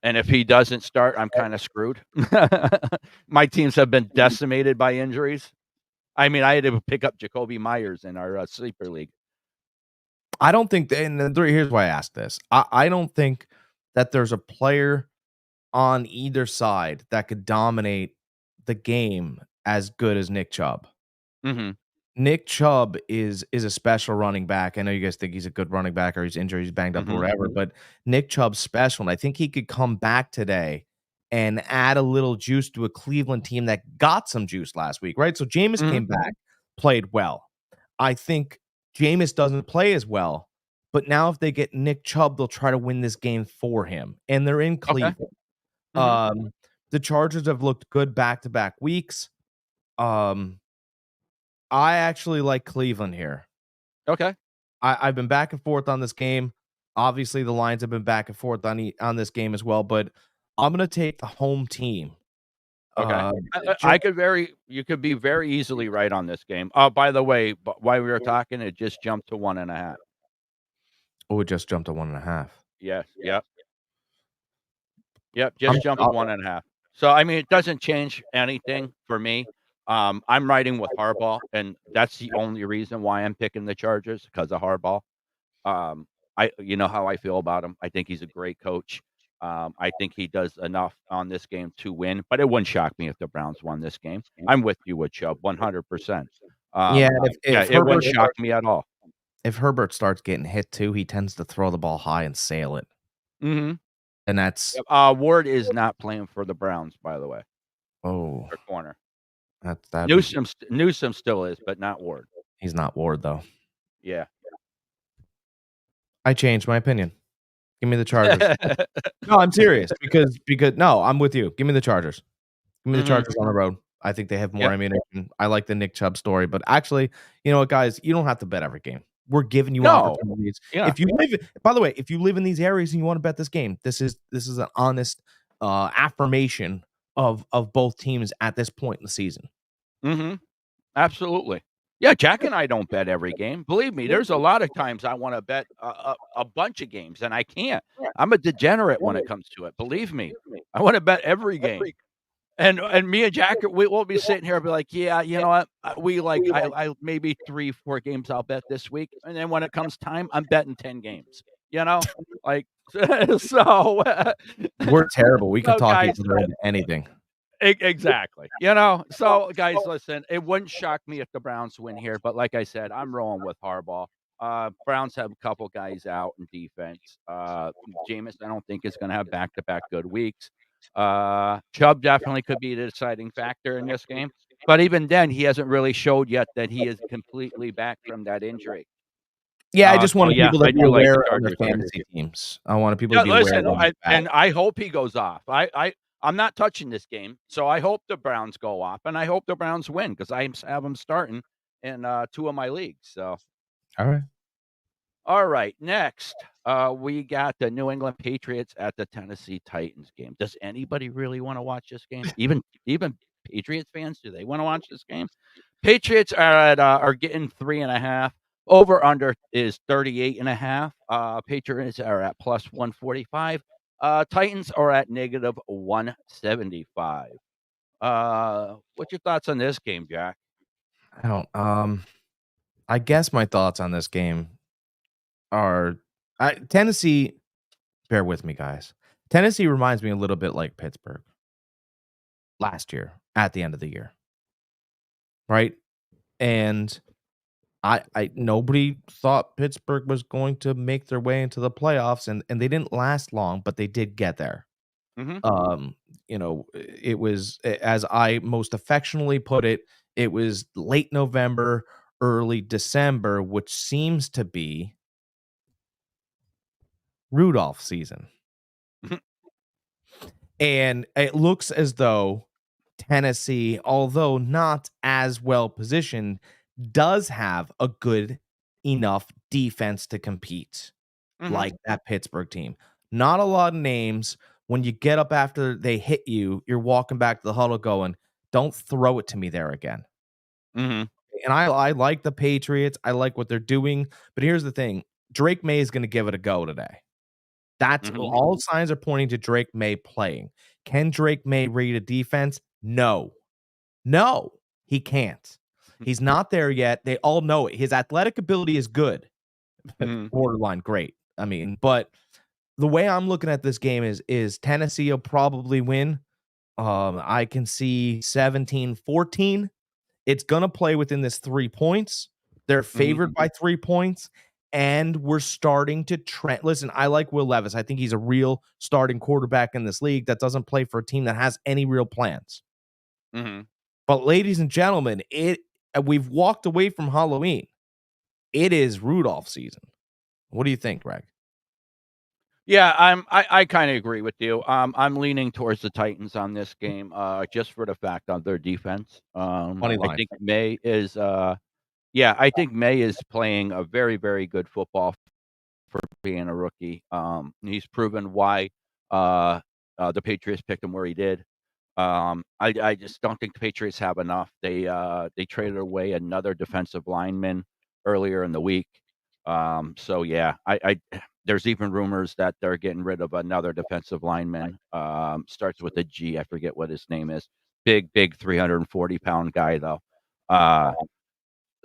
and if he doesn't start, I'm kinda screwed. My teams have been decimated by injuries. I mean, I had to pick up Jacoby Myers in our, sleeper league. I don't think, here's why I asked this. I don't think that there's a player on either side that could dominate the game as good as Nick Chubb. Mhm. Nick Chubb is a special running back. I know you guys think he's a good running back or he's injured, he's banged up or Mhm. whatever, but Nick Chubb's special, and I think he could come back today and add a little juice to a Cleveland team that got some juice last week, right? So Jameis Mhm. came back, played well. I think Jameis doesn't play as well, but now if they get Nick Chubb, they'll try to win this game for him, and they're in Okay. Cleveland. Mhm. The Chargers have looked good back-to-back weeks. I actually like Cleveland here. Okay. I've been back and forth on this game. Obviously, the Lions have been back and forth on this game as well, but I'm gonna take the home team. Okay. Ju You could be very easily right on this game. By the way, while we were talking, it just jumped to 1.5. Oh, it just jumped to 1.5. Yes. Yep. Yep. I'm Just jumped to 1.5. So, I mean, it doesn't change anything for me. I'm riding with Harbaugh, and that's the only reason why I'm picking the Chargers because of Harbaugh. You know how I feel about him. I think he's a great coach. I think he does enough on this game to win, but it wouldn't shock me if the Browns won this game. I'm with you with Chubb 100%. Yeah, Yeah, it wouldn't shock me at all. if Herbert starts getting hit too, he tends to throw the ball high and sail it, Mhm. and that's Ward is not playing for the Browns, by the way, oh, their corner. that'd be Newsome still is, but not Ward. he's not Ward though. Yeah. I changed my opinion. Give me the Chargers. No, I'm serious because no, I'm with you. Give me the Chargers. Give me the Mhm. Chargers on the road. I think they have more Yep. ammunition. I like the Nick Chubb story, but actually, you know what, guys? You don't have to bet every game. We're giving you No. opportunities. Yeah. If you live, by the way, if you live in these areas and you want to bet this game, this is an honest affirmation of both teams at this point in the season. Mhm. Absolutely. Yeah, Jack and I don't bet every game. Believe me, there's a lot of times I wanna bet a bunch of games, and I can't. I'm a degenerate when it comes to it, believe me. I wanna bet every game. And me and Jack, we'll be sitting here and be like, "Yeah, you know what? I maybe 3, 4 games I'll bet this week." And then when it comes time, I'm betting 10 games, you know? Like, so, We're terrible. We can so talk each guys other into anything. Exactly. You know, so guys, listen, it wouldn't shock me if the Browns win here, but like I said, I'm rolling with Harbaugh. Browns have a couple guys out in defense. Jameis, I don't think is going to have back-to-back good weeks. Chubb definitely could be the deciding factor in this game, but even then, he hasn't really showed yet that he is completely back from that injury. Yeah, I just So wanted yeah, people to I be do like the aware on their Chargers here. fantasy teams. I wanted people Yeah, to be aware listen, when he's back. and I hope he goes off. I'm not touching this game, so I hope the Browns go off, and I hope the Browns win because I have them starting in 2 of my leagues. So, All right. all right, next we got the New England Patriots at the Tennessee Titans game. Does anybody really want to watch this game? Even Patriots fans, do they want to watch this game? Patriots are getting 3.5. Over under is 38.5. Patriots are at plus 145. Titans are at negative 175. What's your thoughts on this game, Jack? I don't. I guess my thoughts on this game are Tennessee. Bear with me, guys. Tennessee reminds me a little bit like Pittsburgh last year at the end of the year, right? And I nobody thought Pittsburgh was going to make their way into the playoffs, and they didn't last long, but they did get there. Mhm. You know, it was as I most affectionately put it, it was late November, early December, which seems to be Rudolph season. And it looks as though Tennessee, although not as well positioned, does have a good enough defense to compete Mhm. like that Pittsburgh team. Not a lot of names. When you get up after they hit you, you're walking back to the huddle going, don't throw it to me there again. Mhm. And I like the Patriots. I like what they're doing. But here's the thing. Drake May is going to give it a go today. That's Mhm. all signs are pointing to Drake May playing. Can Drake May read a defense? No. No, he can't. He's not there yet. They all know it. His athletic ability is good. Mhm. Borderline great. I mean, but the way I'm looking at this game is Tennessee will probably win. I can see 17-14. It's gonna play within this 3 points. They're favored by 3 points, and we're starting to trend. Listen, I like Will Levis. I think he's a real starting quarterback in this league that doesn't play for a team that has any real plans. But ladies and gentlemen, we've walked away from Halloween. It is Rudolph season. What do you think, Greg? Yeah, I kind of agree with you. I'm leaning towards the Titans on this game, just for the fact of their defense. Money I line. think May is, I think May is playing a very, very good football for being a rookie. He's proven why the Patriots picked him where he did. I just don't think the Patriots have enough. They traded away another defensive lineman earlier in the week. So yeah, I there's even rumors that they're getting rid of another defensive lineman. Starts with a G. I forget what his name is. Big 340-pound guy though.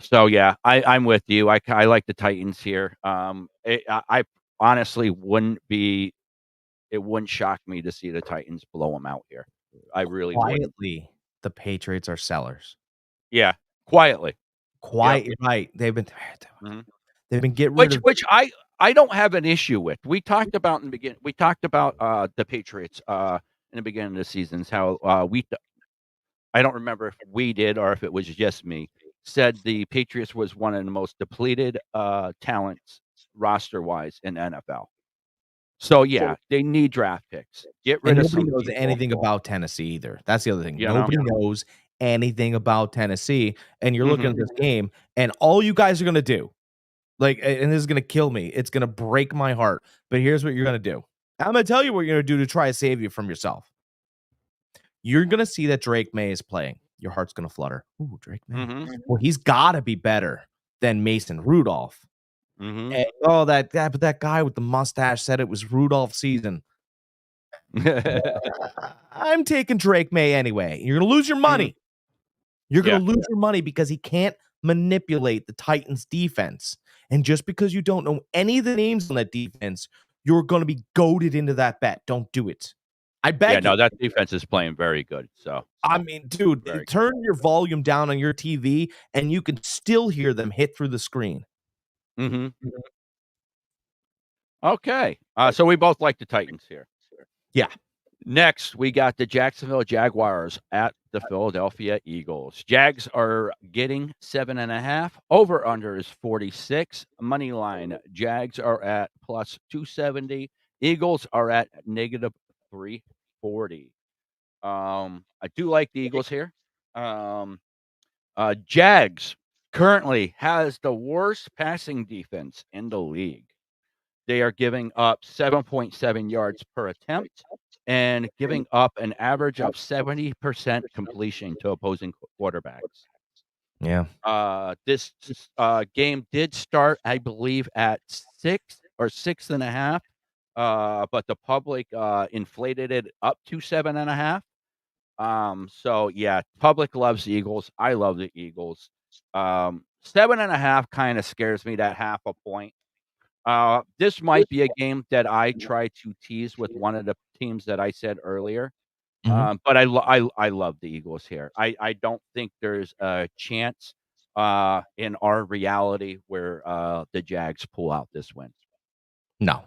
So yeah, I'm with you. I like the Titans here. I honestly it wouldn't shock me to see the Titans blow them out here. I really wouldn't. Quietly, the Patriots are sellers. Yeah, quietly. Quiet, right? They've been Mhm. getting rid of. Which I don't have an issue with. We talked about in the beginning. We talked about the Patriots in the beginning of the seasons. How I don't remember if we did or if it was just me. Said the Patriots was one of the most depleted talents roster wise in NFL. So yeah, they need draft picks. Get rid And of nobody some knows people. anything about Tennessee either. That's the other thing. You know? Nobody knows anything about Tennessee. And you're looking at Mhm. this game, and all you guys are gonna do, like, and this is gonna kill me. It's gonna break my heart. But here's what you're gonna do. I'm gonna tell you what you're gonna do to try to save you from yourself. You're gonna see that Drake May is playing. Your heart's gonna flutter. Ooh, Drake May. Mhm. Well, he's gotta be better than Mason Rudolph. Mhm. And, but that guy with the mustache said it was Rudolph season. I'm taking Drake May anyway. You're gonna lose your money. You're gonna lose your money because he can't manipulate the Titans defense. And just because you don't know any of the names on that defense, you're gonna be goaded into that bet. Don't do it. I beg Yeah, you. no, that defense is playing very good. So I mean, dude, very good. turn your volume down on your TV and you can still hear them hit through the screen. Mhm. Okay. So we both like the Titans here. Yeah. Next, we got the Jacksonville Jaguars at the Philadelphia Eagles. Jags are getting 7.5. Over under is 46. Money line. Jags are at plus 270. Eagles are at negative 340. I do like the Eagles here. Jags currently has the worst passing defense in the league. They are giving up 7.7 yards per attempt and giving up an average of 70% completion to opposing quarterbacks. Yeah. This game did start, I believe, at 6 or 6.5, but the public inflated it up to 7.5. So yeah, public loves the Eagles. I love the Eagles. 7.5 kind of scares me, that half a point. This might be a game that I try to tease with one of the teams that I said earlier. But I love the Eagles here. I don't think there's a chance in our reality where the Jags pull out this win. No.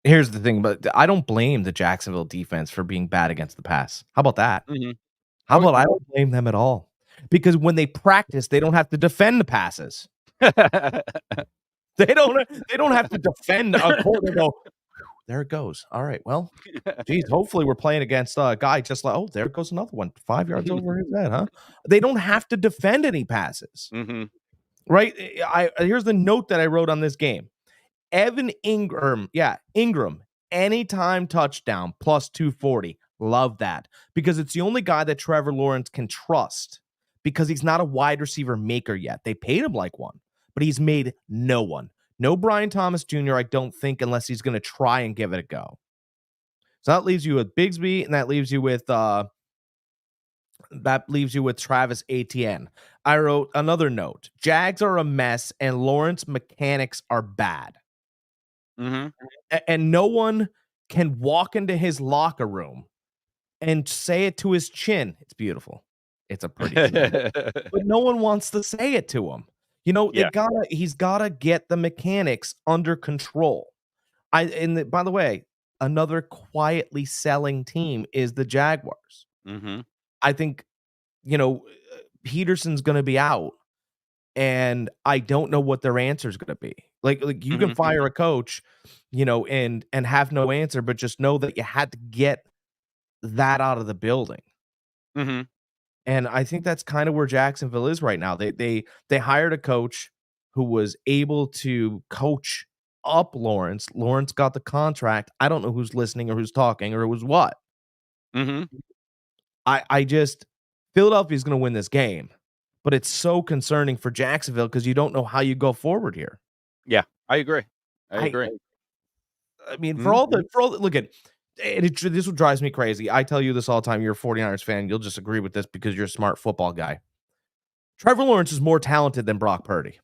Here's the thing, but I don't blame the Jacksonville defense for being bad against the pass. How about that? How about I don't blame them at all? Because when they practice, they don't have to defend the passes. They don't have to defend a quarter. Go, there it goes. All right. Well, geez, hopefully we're playing against a guy just like, oh, there goes another one 5 yards over his head, huh? They don't have to defend any passes. Right? Here's the note that I wrote on this game. Evan Ingram, anytime touchdown plus 240. Love that because it's the only guy that Trevor Lawrence can trust because he's not a wide receiver maker yet. They paid him like one, but he's made no one. No Brian Thomas Jr., I don't think, unless he's going to try and give it a go. So that leaves you with Bigsby, and that leaves you with Travis Etienne. I wrote another note. Jags are a mess, and Lawrence mechanics are bad. Mm-hmm. And no one can walk into his locker room and say it to his chin. It's beautiful. It's a pretty chin. But no one wants to say it to him. You know, Yeah. he's gotta get the mechanics under control. By the way, another quietly selling team is the Jaguars. Mm-hmm. I think, you know, Peterson's gonna be out, and I don't know what their answer is gonna be. Like you can Mhm. fire a coach, you know, and have no answer, but just know that you had to get that out of the building. Mhm. And I think that's kind of where Jacksonville is right now. They hired a coach who was able to coach up Lawrence. Lawrence got the contract. I don't know who's listening or who's talking or it was what. Mhm. I just Philadelphia's going to win this game, but it's so concerning for Jacksonville because you don't know how you go forward here. Yeah, I agree. I I agree. I mean, Mhm. look at this what drives me crazy. I tell you this all the time. You're a 49ers fan. You'll just agree with this because you're a smart football guy. Trevor Lawrence is more talented than Brock Purdy.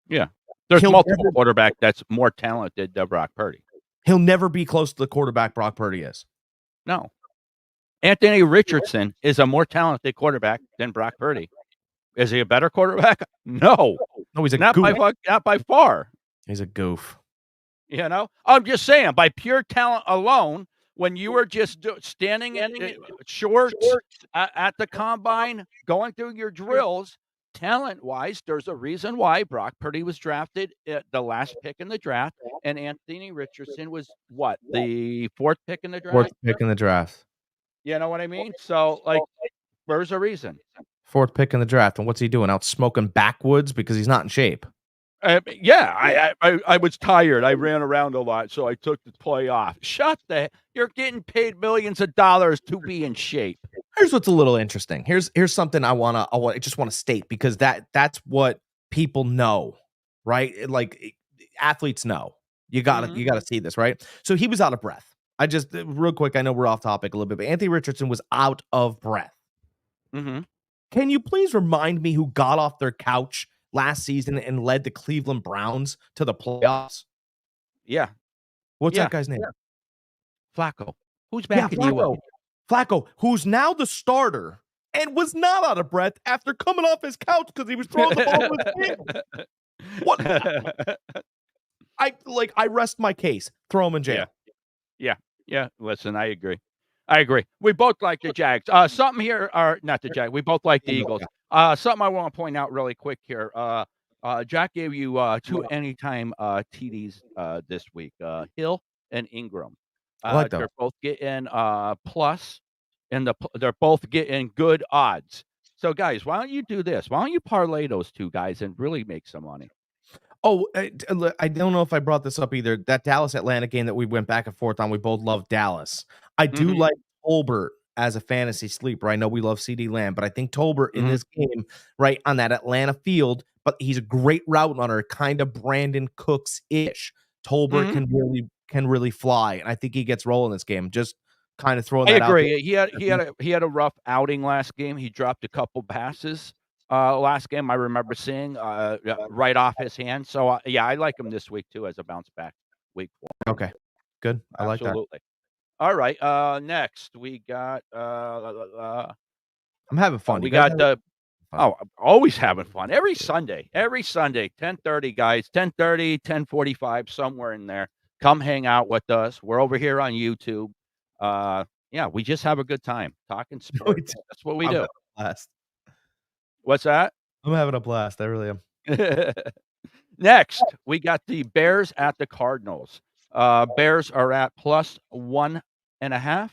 Yeah. There's He'll multiple never quarterback that's more talented than Brock Purdy. he'll never be close to the quarterback Brock Purdy is. No. Anthony Richardson is a more talented quarterback than Brock Purdy. Is he a better quarterback? No. No, he's a Not goof. by far. He's a goof. You know? I'm just saying, by pure talent alone, when you were just standing in shorts at the combine, going through your drills, talent-wise, there's a reason why Brock Purdy was drafted at the last pick in the draft, and Anthony Richardson was what, the 4th pick in the Fourth draft? pick in the draft. You know what I mean? So, like, there's a reason. Fourth pick in the draft. And what's he doing? Out smoking backwoods because he's not in shape. Yeah, I was tired. I ran around a lot, so I took the play off. You're getting paid millions of dollars to be in shape. Here's what's a little interesting. Here's something I just want to state because that's what people know, right? Like athletes know. You gotta see this, right? So he was out of breath. I just real quick, I know we're off topic a little bit, but Anthony Richardson was out of breath. Mhm. Can you please remind me who got off their couch last season and led the Cleveland Browns to the playoffs? Yeah. What's Yeah. that guy's name? Flacco. Who's Yeah, backing you up? Flacco, who's now the starter and was not out of breath after coming off his couch because he was throwing the ball with his hands. What? I rest my case. Throw him in jail. Yeah. Listen, I agree. We both like the Jags. Something here, or not the Jags. We both like the Eagles. Something I want to point out really quick here. Jack gave you 2 anytime TDs this week. Hill and Ingram. I like that. They're both getting plus, and they're both getting good odds. So, guys, why don't you do this? Why don't you parlay those 2 guys and really make some money? Oh, I don't know if I brought this up either. That Dallas Atlanta game that we went back and forth on, we both love Dallas. I do like Tolbert as a fantasy sleeper. I know we love CD Lamb, but I think Tolbert in this game, right on that Atlanta field, but he's a great route runner, kind of Brandon Cooks-ish. Tolbert can really fly, and I think he gets rolling this game. Just kind of throwing that out. I agree. He had a rough outing last game. He dropped a couple passes last game. I remember seeing right off his hand. So yeah, I like him this week too as a bounce back week 4. Okay, good. I like that. Absolutely. All right. Next we got I'm having fun. we You guys got having fun? I'm always having fun. Every Sunday, 10:30, guys, 10:30, 10:45, somewhere in there. Come hang out with us. We're over here on YouTube. Yeah, we just have a good time talking sports. That's what we I'm do. having a blast. What's that? I'm having a blast. I really am. Next, we got the Bears at the Cardinals. Bears are at plus 1.5.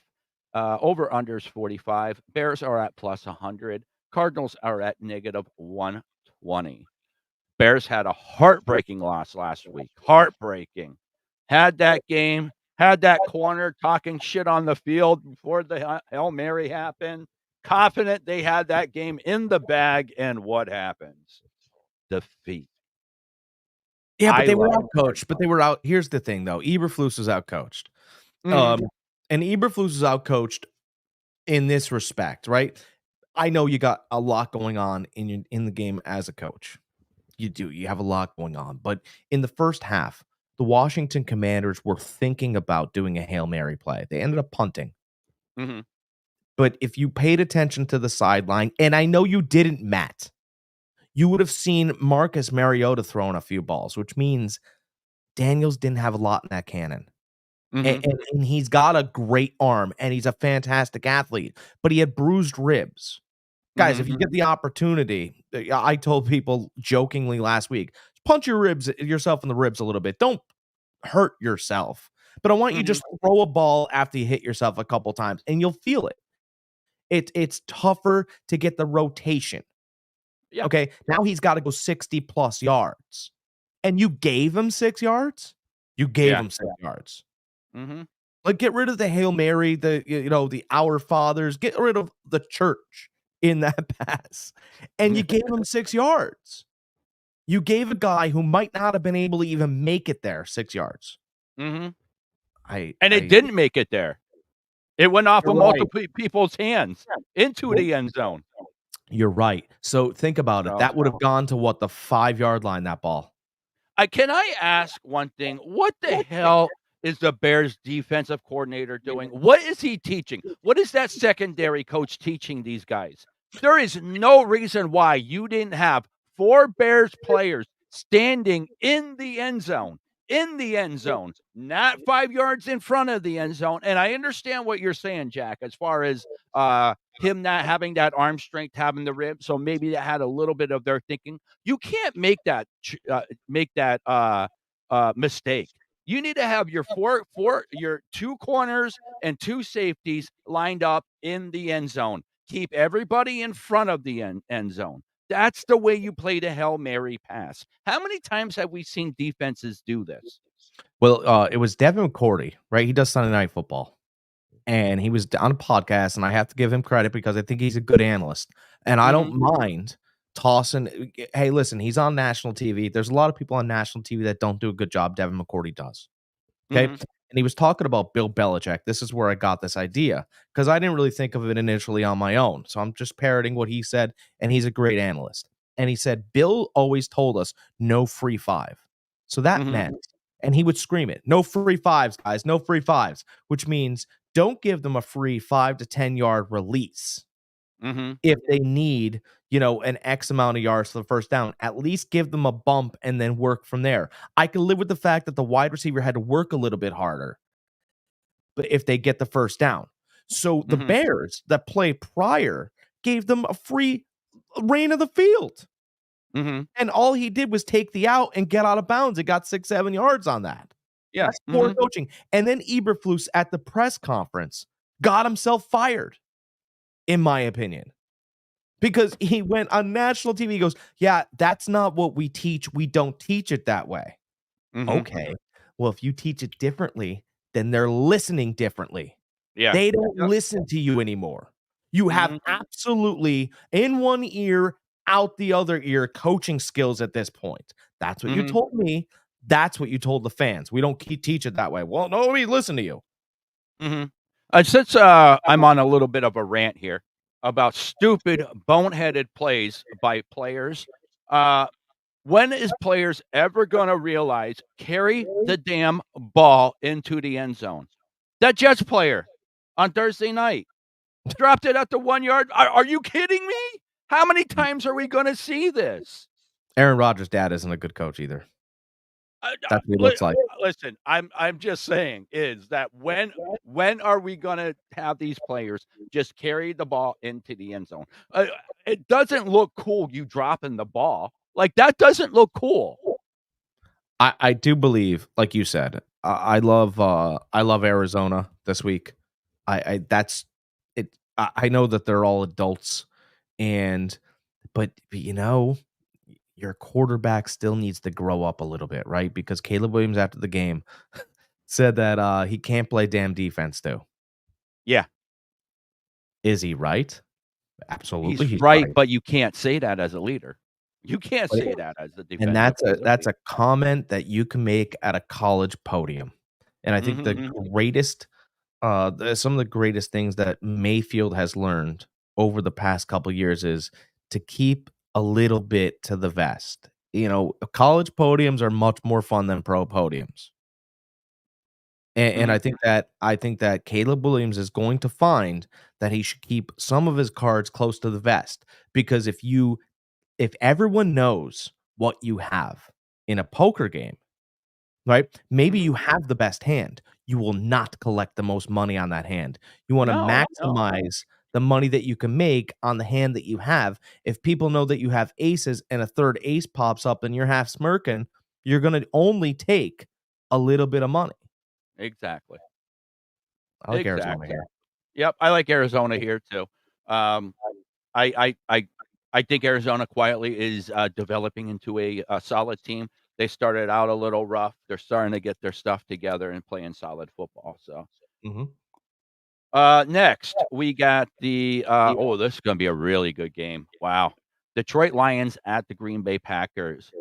Over unders 45. Bears are at plus 100. Cardinals are at negative 120. Bears had a heartbreaking loss last week. Heartbreaking. Had that game, had that corner talking shit on the field before the Hail Mary happened. Confident they had that game in the bag, and what happens? Defeat. Yeah, but they were outcoached. But they were out. Here's the thing, though. Eberflus was outcoached. And Eberflus was outcoached in this respect, right? I know you got a lot going on in the game as a coach. You do. You have a lot going on. But in the first half, the Washington Commanders were thinking about doing a Hail Mary play. They ended up punting. Mm-hmm. But if you paid attention to the sideline, and I know you didn't, Matt, you would have seen Marcus Mariota throwing a few balls, which means Daniels didn't have a lot in that cannon. Mm-hmm. And he's got a great arm, and he's a fantastic athlete, but he had bruised ribs. Guys, if you get the opportunity, I told people jokingly last week, punch yourself in the ribs a little bit. Don't hurt yourself. But I want you just throw a ball after you hit yourself a couple times, and you'll feel it. It's tougher to get the rotation. Yeah. Okay, now he's got to go 60+ yards, and you gave him 6 yards. You gave him 6 yards. Mm-hmm. Like, get rid of the Hail Mary, the Our Fathers. Get rid of the church in that pass, and you gave him 6 yards. You gave a guy who might not have been able to even make it there 6 yards. Mm-hmm. And it didn't make it there. It went off of multiple people's hands into the end zone. You're right. So think about it. That would have gone to what, the 5-yard line, that ball. Can I ask one thing? What the hell is the Bears defensive coordinator doing? What is he teaching? What is that secondary coach teaching these guys? There is no reason why you didn't have 4 Bears players standing in the end zone, not 5 yards in front of the end zone. And I understand what you're saying, Jack, as far as him not having that arm strength, having the rib. So maybe that had a little bit of their thinking. You can't make that mistake. You need to have your your 2 corners and 2 safeties lined up in the end zone. Keep everybody in front of the end zone. That's the way you play the Hail Mary pass. How many times have we seen defenses do this? Well, it was Devin McCourty, right? He does Sunday Night Football, and he was on a podcast, and I have to give him credit because I think he's a good analyst, and I don't mind tossing. Hey, listen, he's on national TV. There's a lot of people on national TV that don't do a good job. Devin McCourty does. Okay. And he was talking about Bill Belichick. This is where I got this idea because I didn't really think of it initially on my own. So I'm just parroting what he said, and he's a great analyst. And he said, Bill always told us no free 5. So that meant, and he would scream it, no free 5s, guys, no free 5s, which means don't give them a free 5 to 10 yard release. If they need, an X amount of yards for the first down, at least give them a bump and then work from there. I can live with the fact that the wide receiver had to work a little bit harder, but if they get the first down. So the Bears that play prior gave them a free reign of the field. And all he did was take the out and get out of bounds. It got 6-7 yards on that. Yeah. That's poor coaching. And then Eberflus at the press conference got himself fired, in my opinion. Because he went on national TV, he goes, yeah, that's not what we teach. We don't teach it that way. Okay. Well, if you teach it differently, then they're listening differently. Yeah. They don't listen to you anymore. You have absolutely in one ear, out the other ear coaching skills at this point. That's what you told me. That's what you told the fans. We don't teach it that way. Well, nobody listen to you. Since I'm on a little bit of a rant here about stupid, boneheaded plays by players, when is players ever going to realize carry the damn ball into the end zone? That Jets player on Thursday night dropped it at the 1 yard. Are you kidding me? How many times are we going to see this? Aaron Rodgers' dad isn't a good coach either. That's what he looks like. Listen, I'm just saying is that when are we going to have these players just carry the ball into the end zone? It doesn't look cool you dropping the ball. Like, that doesn't look cool. I do believe, like you said, I love Arizona this week. That's it. I know that they're all adults, but your quarterback still needs to grow up a little bit, right? Because Caleb Williams after the game said that he can't play damn defense too. Yeah. Is he right? Absolutely. He's right, but you can't say that as a leader. You can't say that as a defense. And that's a comment that you can make at a college podium. And I think the greatest some of the greatest things that Mayfield has learned over the past couple of years is to keep a little bit to the vest. college podiums are much more fun than pro podiums. And Mhm. I think that Caleb Williams is going to find that he should keep some of his cards close to the vest, because if everyone knows what you have in a poker game, right? Maybe Mhm. you have the best hand. You will not collect the most money on that hand. You want to No. maximize the money that you can make on the hand that you have. If people know that you have aces and a third ace pops up and you're half smirking, you're going to only take a little bit of money. Exactly. I like Arizona Exactly. here. Yep, I like Arizona here too. Um, I think Arizona quietly is, developing into a solid team. They started out a little rough. They're starting to get their stuff together and playing solid football, so. Mhm. Next, we got the, this is gonna be a really good game. Wow. Detroit Lions at the Green Bay Packers.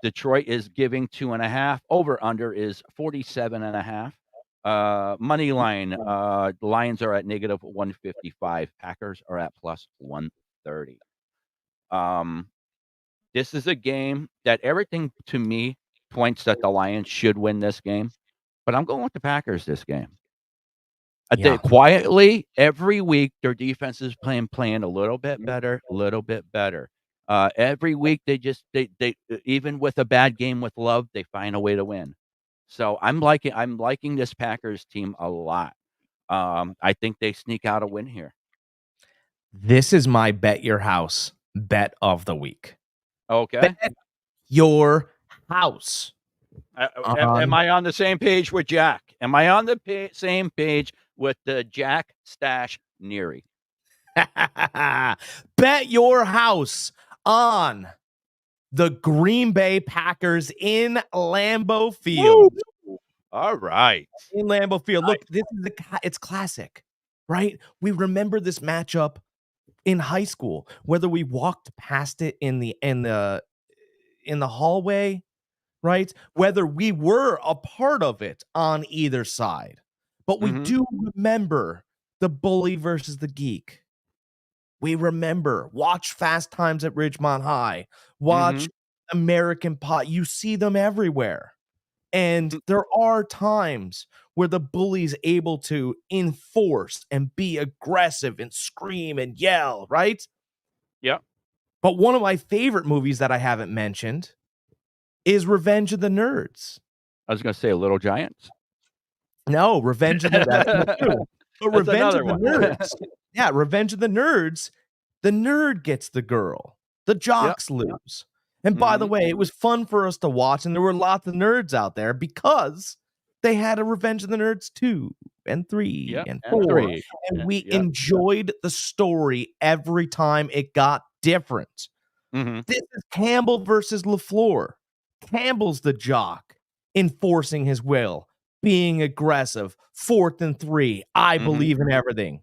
Detroit is giving 2.5. Over under is 47.5. Money line, the Lions are at negative 155. Packers are at plus 130. Um, this is a game that everything to me points that the Lions should win this game, but I'm going with the Packers this game. They Yeah. quietly, every week, their defense is playing a little bit better, a little bit better. Every week, they even with a bad game with Love, they find a way to win. So I'm liking this Packers team a lot. I think they sneak out a win here. This is my bet your house bet of the week. Bet Okay. your house Am on I on the same page with Jack? Am I on the same page with the Jack Stash Neary? bet your house on the Green Bay Packers in Lambeau Woo! Field. All right. In Lambeau Field. Nice. Look, this is it's classic, right? We remember this matchup in high school, whether we walked past it in the hallway, right? Whether we were a part of it on either side. But we Mhm. do remember the bully versus the geek. We remember, watch Fast Times at Ridgemont High, watch Mhm. American Pie. You see them everywhere. And Mhm. there are times where the bully's able to enforce and be aggressive and scream and yell, right? Yep. But one of my favorite movies that I haven't mentioned is Revenge of the Nerds. I was gonna say Little Giants. No, Revenge of the that's one too. But That's Revenge of another the one. Nerds. Yeah, Revenge of the Nerds. The nerd gets the girl. The Yep. jocks lose. And by the Mhm. way, it was fun for us to watch, and there were lots of nerds out there because they had a Revenge of the Nerds 2 and 3 Yep, and and 4, 3. and we Yep. enjoyed the story every time it got different. Mhm. This is Campbell versus LaFleur. Campbell's the jock, enforcing his will, being aggressive, 4th and 3. I Mhm. believe in everything.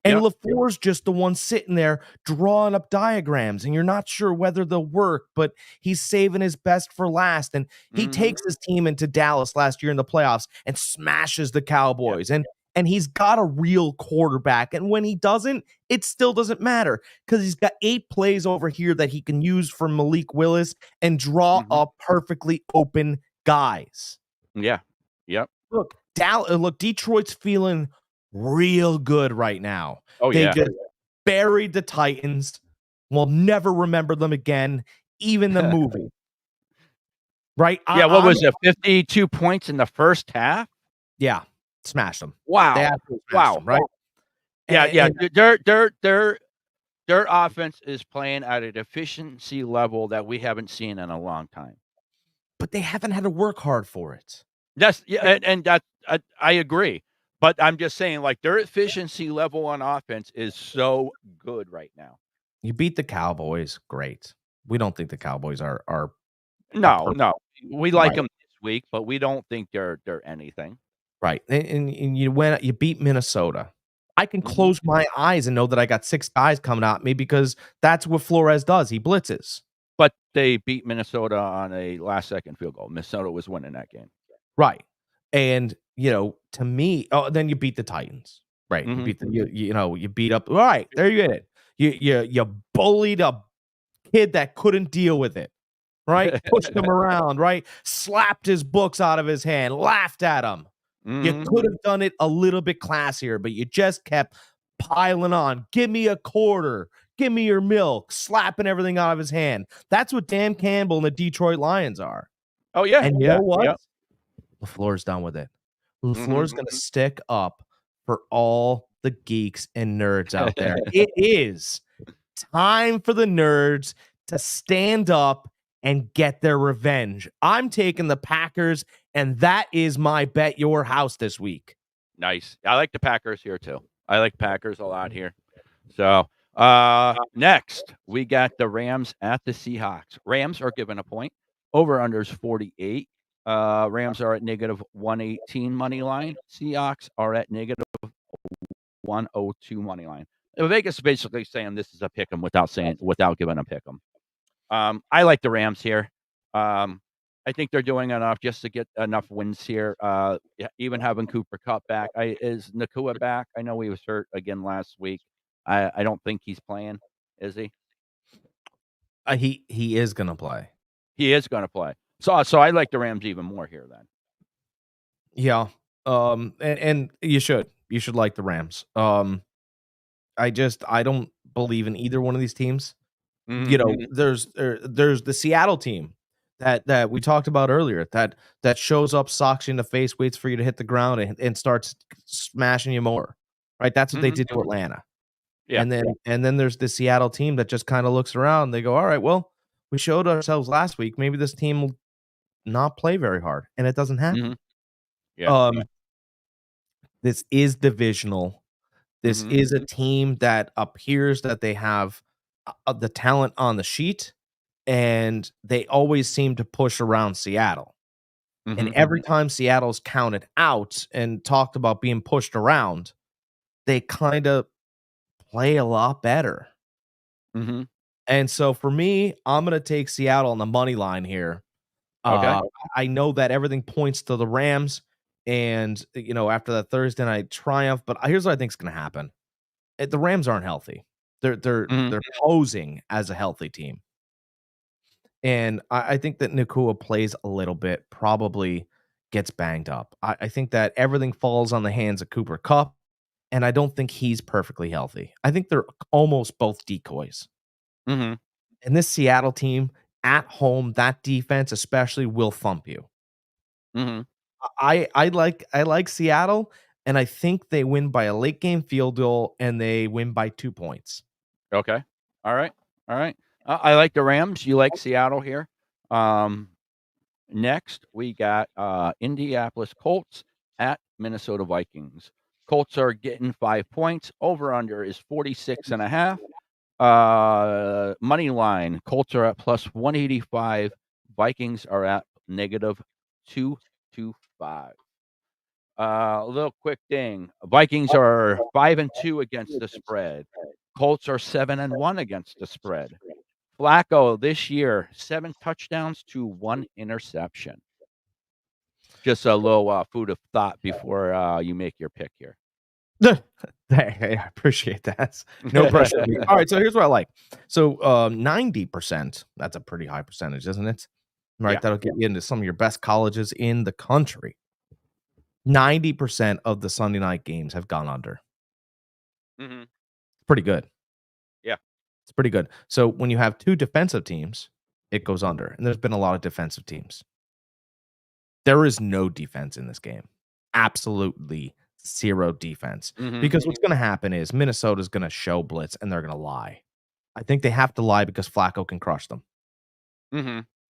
And Yep. LaFleur's just the one sitting there drawing up diagrams, and you're not sure whether they'll work, but he's saving his best for last. And he Mhm. takes his team into Dallas last year in the playoffs and smashes the Yep. Cowboys. And he's got a real quarterback. And when he doesn't, it still doesn't matter because he's got 8 plays over here that he can use for Malik Willis and draw Mhm. up perfectly open guys. Yeah. Yep. Look, Detroit's feeling real good right now. Oh, They yeah. just buried the Titans. We'll never remember them again, even the movie. Right? Yeah, what was it, 52 points in the first half? Yeah, smash them. They Wow. absolutely smashed Wow. them, right? Yeah, yeah, And their offense is playing at an efficiency level that we haven't seen in a long time. but they haven't had to work hard for it. That's yeah, and that I agree, but I'm just saying, like, their efficiency level on offense is so good right now. You beat the Cowboys, great. We don't think the Cowboys are a No, perfect no, we like right. them this week, but we don't think they're anything. Right. And you beat Minnesota. I can Mhm. close my eyes and know that I got 6 guys coming at me because that's what Flores does. He blitzes. But they beat Minnesota on a last-second field goal. Minnesota was winning that game. Right. And, to me, then you beat the Titans. Right. You Mhm. beat you beat up. All right, there you get it. You bullied a kid that couldn't deal with it. right? Pushed him around, right? Slapped his books out of his hand, laughed at him. You could have done it a little bit classier, but you just kept piling on. Give me a quarter. Give me your milk. Slapping everything out of his hand. That's what Dan Campbell and the Detroit Lions are. Oh, yeah. And you know what? Yep. LaFleur's done with it. LaFleur's going to stick up for all the geeks and nerds out there. It is time for the nerds to stand up and get their revenge. I'm taking the Packers, and that is my bet your house this week. Nice. I like the Packers here too. I like Packers a lot here. So next we got the Rams at the Seahawks. Rams are given a point. Over unders 48. Rams are at -118 money line. Seahawks are at -102 money line. Vegas is basically saying this is a pick 'em without giving a pick 'em. I like the Rams here. I think they're doing enough just to get enough wins here. Even having Cooper Kupp back. Is Nakua back? I know he was hurt again last week. I don't think he's playing. Is he? He is going to play. He is going to play. So I like the Rams even more here then. Yeah. And you should like the Rams. I don't believe in either one of these teams. You know, there's the Seattle team that we talked about earlier that shows up, socks you in the face, waits for you to hit the ground and starts smashing you more. Right? That's what they did to Atlanta. Yeah. And then there's the Seattle team that just kind of looks around. They go, all right, well, we showed ourselves last week. Maybe this team will not play very hard, and it doesn't happen. Yeah. This is divisional. This is a team that appears that they have the talent on the sheet, and they always seem to push around Seattle. And every time Seattle's counted out and talked about being pushed around, they kind of play a lot better. And so for me, I'm going to take Seattle on the money line here. Okay. I know that everything points to the Rams, and you know, after that Thursday night triumph, but here's what I think is going to happen: the Rams aren't healthy. They're posing as a healthy team, and I think that Nakua plays a little bit, probably gets banged up. I think that everything falls on the hands of Cooper Kupp, and I don't think he's perfectly healthy. I think they're almost both decoys. And this Seattle team at home, that defense especially will thump you. I like Seattle, and I think they win by a late game field goal, and they win by 2 points. Okay. All right. I like the Rams. You like Seattle here. Next we got Indianapolis Colts at Minnesota Vikings. Colts are getting 5 points. Over under is 46.5. Money line. Colts are at +185. Vikings are at -225. A little quick thing. Vikings are 5-2 against the spread. Colts are 7-1 against the spread. Flacco this year, 7 touchdowns to 1 interception. Just a little food of thought before you make your pick here. I appreciate that. No pressure. All right, so here's what I like. So 90%, that's a pretty high percentage, isn't it? Right, that'll get you into some of your best colleges in the country. 90% of the Sunday night games have gone under. Pretty good. Yeah. It's pretty good. So when you have 2 defensive teams, it goes under. And there's been a lot of defensive teams. There is no defense in this game. Absolutely 0 defense. Because what's going to happen is Minnesota's going to show blitz, and they're going to lie. I think they have to lie because Flacco can crush them.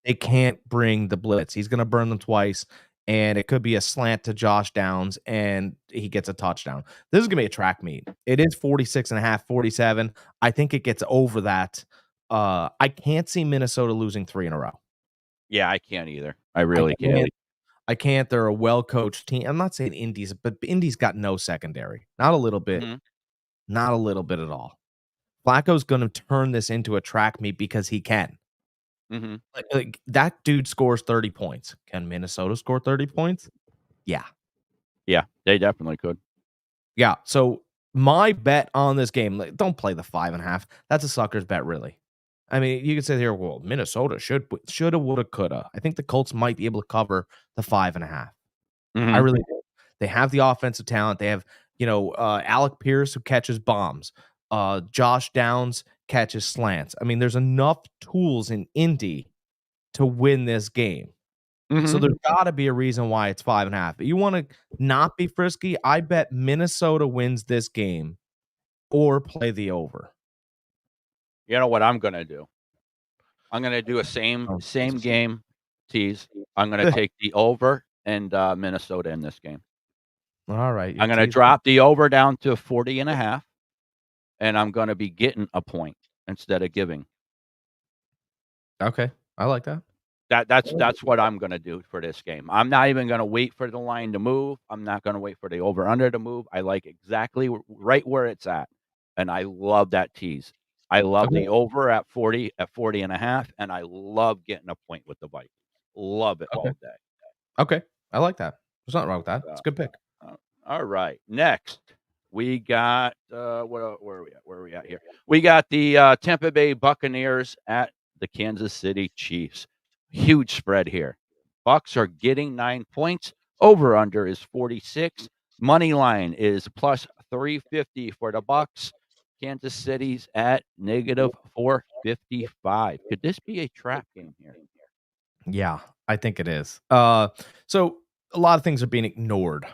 They can't bring the blitz. He's going to burn them twice, and it could be a slant to Josh Downs, and he gets a touchdown. This is going to be a track meet. It is 46.5, 47. I think it gets over that. I can't see Minnesota losing 3 in a row. Yeah, I can't either. I really can't. I can't. They're a well-coached team. I'm not saying Indy's, but Indy's got no secondary. Not a little bit. Not a little bit at all. Flacco's going to turn this into a track meet because he can. Like that dude scores 30 points. Can Minnesota score 30 points? Yeah. Yeah, they definitely could. Yeah. So my bet on this game, don't play the 5.5. That's a sucker's bet, really. I mean, you could say here, well, Minnesota shoulda, woulda, coulda. I think the Colts might be able to cover the 5.5. I really do. They have the offensive talent. They have, Alec Pierce who catches bombs. Josh Downs catches slants. I mean, there's enough tools in Indy to win this game. So there's gotta be a reason why it's 5.5. But you wanna not be frisky? I bet Minnesota wins this game or play the over. You know what I'm gonna do? I'm gonna do a same Oh, Jesus. game tease. I'm gonna take the over and Minnesota in this game. All right. I'm gonna drop the over down to 40.5, and I'm gonna be getting a point instead of giving. Okay. I like that. That's what I'm gonna do for this game. I'm not even gonna wait for the line to move. I'm not gonna wait for the over under to move. I like exactly right where it's at, and I love that tease. I love the over at 40.5, and I love getting a point with the Vikings. Love it all day. Okay. I like that. There's nothing wrong with that. It's a good pick. All right. Next, we got where are we at? Where are we at here? We got the Tampa Bay Buccaneers at the Kansas City Chiefs. Huge spread here. Bucks are getting 9 points. Over under is 46. Money line is plus 350 for the Bucks. Kansas City's at negative 455. Could this be a trap game here? Yeah, I think it is. So a lot of things are being ignored.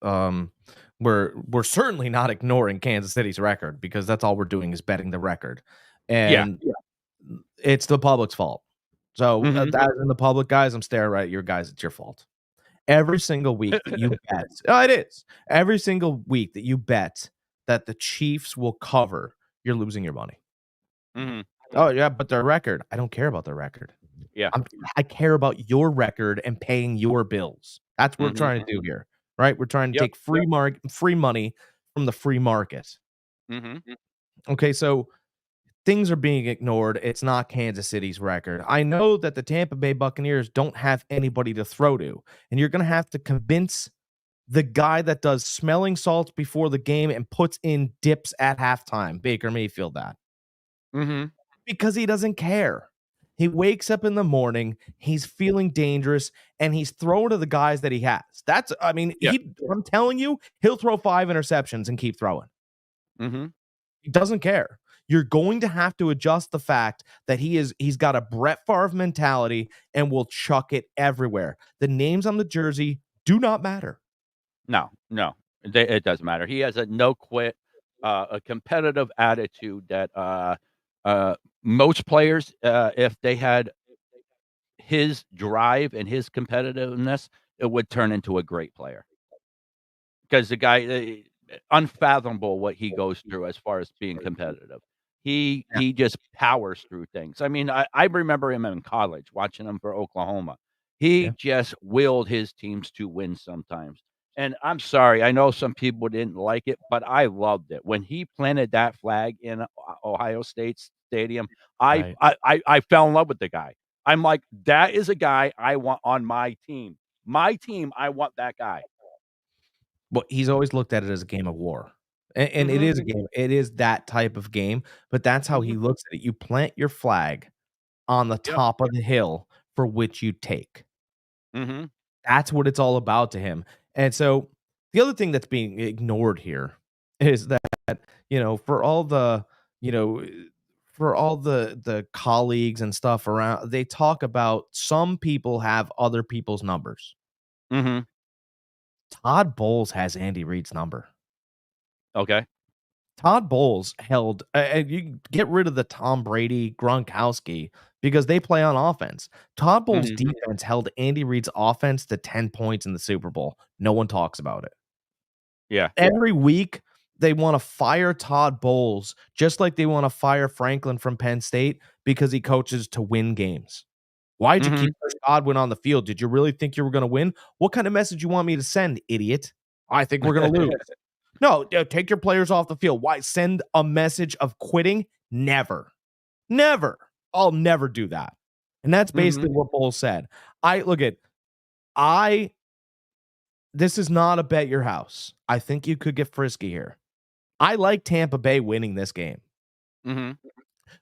We're certainly not ignoring Kansas City's record because that's all we're doing is betting the record, and it's the public's fault. So that in the public, guys, I'm staring right at your guys. It's your fault. Every single week that you bet, it is. Every single week that you bet that the Chiefs will cover, you're losing your money. Oh yeah, but their record, I don't care about their record. Yeah, I care about your record and paying your bills. That's what we're trying to do here, right? We're trying to take free money from the free market. Okay, so things are being ignored. It's not Kansas City's record. I know that the Tampa Bay Buccaneers don't have anybody to throw to, and you're going to have to convince the guy that does smelling salts before the game and puts in dips at halftime, Baker Mayfield, that. Because he doesn't care. He wakes up in the morning, he's feeling dangerous, and he's throwing to the guys that he has. I'm telling you, he'll throw 5 interceptions and keep throwing. He doesn't care. You're going to have to adjust the fact that he's got a Brett Favre mentality and will chuck it everywhere. The names on the jersey do not matter. No, it doesn't matter. He has a no quit, a competitive attitude that most players, if they had his drive and his competitiveness, it would turn into a great player. Because the guy, unfathomable what he goes through as far as being competitive. He just powers through things. I mean, I remember him in college, watching him for Oklahoma. He just willed his teams to win sometimes. And I'm sorry, I know some people didn't like it, but I loved it. When he planted that flag in Ohio State Stadium, I fell in love with the guy. I'm like, that is a guy I want on my team. My team, I want that guy. Well, he's always looked at it as a game of war. And it is a game. It is that type of game, but that's how he looks at it. You plant your flag on the top of the hill for which you take. That's what it's all about to him. And so the other thing that's being ignored here is that, for all the, the colleagues and stuff around, they talk about some people have other people's numbers. Todd Bowles has Andy Reid's number. Okay. Todd Bowles held you get rid of the Tom Brady, Gronkowski because they play on offense. Todd Bowles' defense held Andy Reid's offense to 10 points in the Super Bowl. No one talks about it. Yeah. Every week they want to fire Todd Bowles just like they want to fire Franklin from Penn State because he coaches to win games. Why'd you keep Chris Godwin on the field? Did you really think you were going to win? What kind of message you want me to send, idiot? I think we're going to lose. No, take your players off the field. Why send a message of quitting? Never. I'll never do that. And that's basically what Bowles said. This is not a bet your house. I think you could get frisky here. I like Tampa Bay winning this game.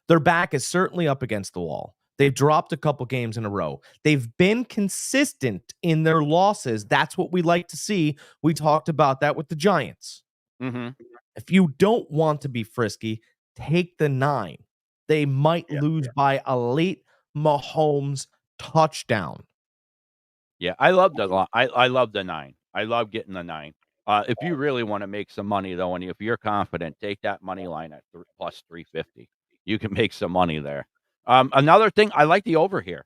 Their back is certainly up against the wall. They've dropped a couple games in a row. They've been consistent in their losses. That's what we like to see. We talked about that with the Giants. Mm-hmm. If you don't want to be frisky, take the 9. They might lose by a late Mahomes touchdown. Yeah, I love I love the 9. I love getting the 9. If you really want to make some money though, and if you're confident, take that money line at plus 350. You can make some money there. Another thing, I like the over here.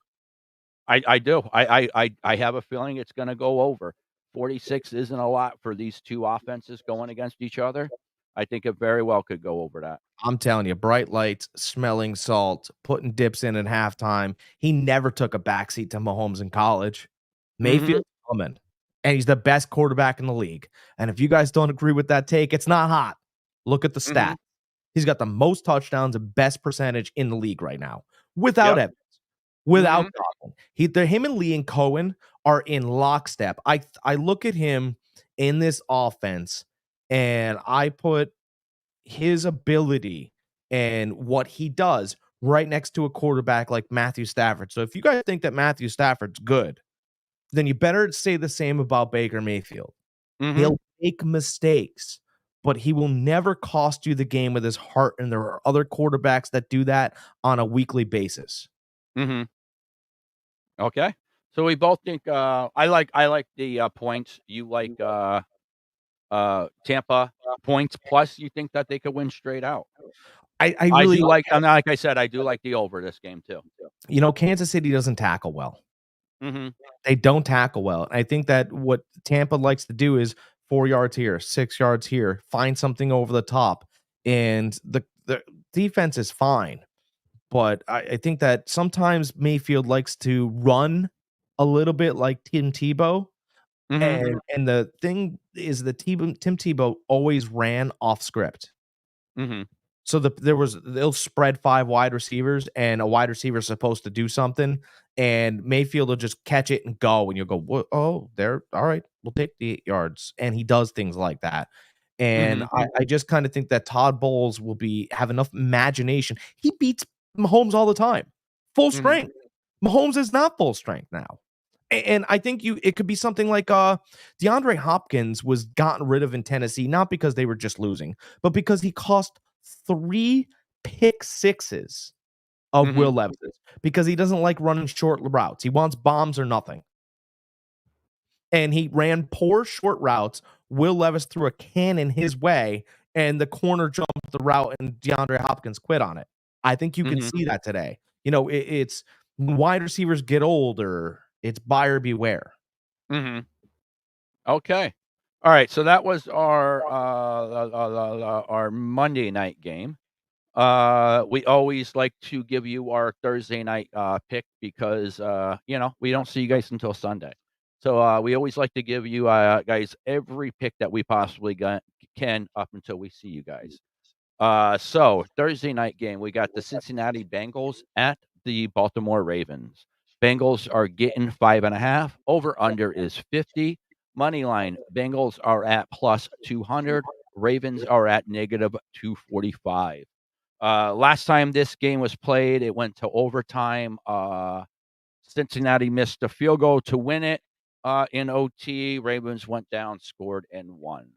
I do. I have a feeling it's going to go over. 46 isn't a lot for these two offenses going against each other. I think it very well could go over that. I'm telling you, bright lights, smelling salt, putting dips in at halftime. He never took a backseat to Mahomes in college. Mayfield's coming, and he's the best quarterback in the league. And if you guys don't agree with that take, it's not hot. Look at the stat. He's got the most touchdowns and best percentage in the league right now, without Evans, without Godwin. Him and Lee and Cohen are in lockstep. I look at him in this offense, and I put his ability and what he does right next to a quarterback like Matthew Stafford. So if you guys think that Matthew Stafford's good, then you better say the same about Baker Mayfield. He'll make mistakes, but he will never cost you the game with his heart. And there are other quarterbacks that do that on a weekly basis. Okay. So we both think I like the points. You like Tampa points plus. You think that they could win straight out? I really really like, and like I said, I do like the over this game too. Kansas City doesn't tackle well. Mm-hmm. They don't tackle well. I think that what Tampa likes to do is 4 yards here, 6 yards here, find something over the top. And the defense is fine. But I think that sometimes Mayfield likes to run a little bit like Tim Tebow. And the thing is that Tim Tebow always ran off script. So they'll spread 5 wide receivers, and a wide receiver is supposed to do something, and Mayfield will just catch it and go, and you'll go, oh, they're all right. We'll take the 8 yards, and he does things like that. And I just kind of think that Todd Bowles will have enough imagination. He beats Mahomes all the time, full strength. Mahomes is not full strength now. And I think it could be something like DeAndre Hopkins was gotten rid of in Tennessee, not because they were just losing, but because he cost 3 pick sixes of Will Levis's because he doesn't like running short routes. He wants bombs or nothing. And he ran poor short routes. Will Levis threw a cannon his way, and the corner jumped the route, and DeAndre Hopkins quit on it. I think you can see that today. It's wide receivers get older. It's buyer beware. Okay. All right. So that was our Monday night game. We always like to give you our Thursday night pick because we don't see you guys until Sunday. So we always like to give you guys every pick that we possibly can up until we see you guys. So Thursday night game, we got the Cincinnati Bengals at the Baltimore Ravens. Bengals are getting 5.5. Over under is 50. Money line, Bengals are at plus 200. Ravens are at negative 245. Last time this game was played, it went to overtime. Cincinnati missed a field goal to win it in OT. Ravens went down, scored, and won.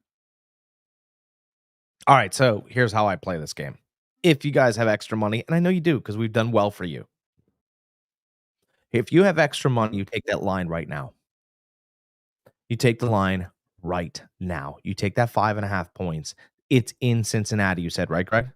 All right, so here's how I play this game. If you guys have extra money, and I know you do because we've done well for you. If you have extra money, you take that line right now. You take the line right now. You take that 5.5 points. It's in Cincinnati, you said, right, Greg?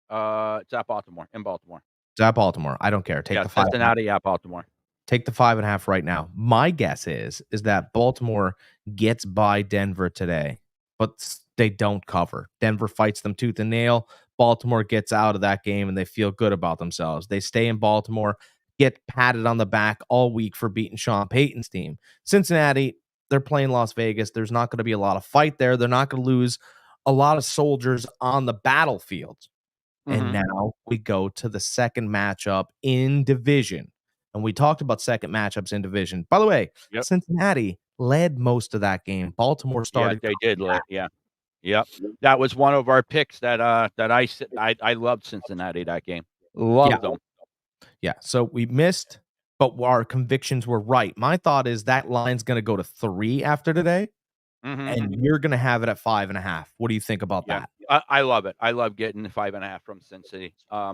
It's at Baltimore, in Baltimore. It's at Baltimore. I don't care. Take the 5. Cincinnati at Baltimore. Take the 5.5 right now. My guess is that Baltimore gets by Denver today, but they don't cover. Denver fights them tooth and nail. Baltimore gets out of that game, and they feel good about themselves. They stay in Baltimore, get patted on the back all week for beating Sean Payton's team. Cincinnati, they're playing Las Vegas. There's not going to be a lot of fight there. They're not going to lose a lot of soldiers on the battlefield. And now we go to the second matchup in division. And we talked about second matchups in division. By the way, Cincinnati led most of that game. Baltimore started. Yeah, they did. Yep. That was one of our picks that I loved Cincinnati that game. Loved them. Yeah. So we missed, but our convictions were right. My thought is that line's going to go to 3 after today, and you're going to have it at 5.5. What do you think about that? I love it. I love getting 5.5 from Cincy.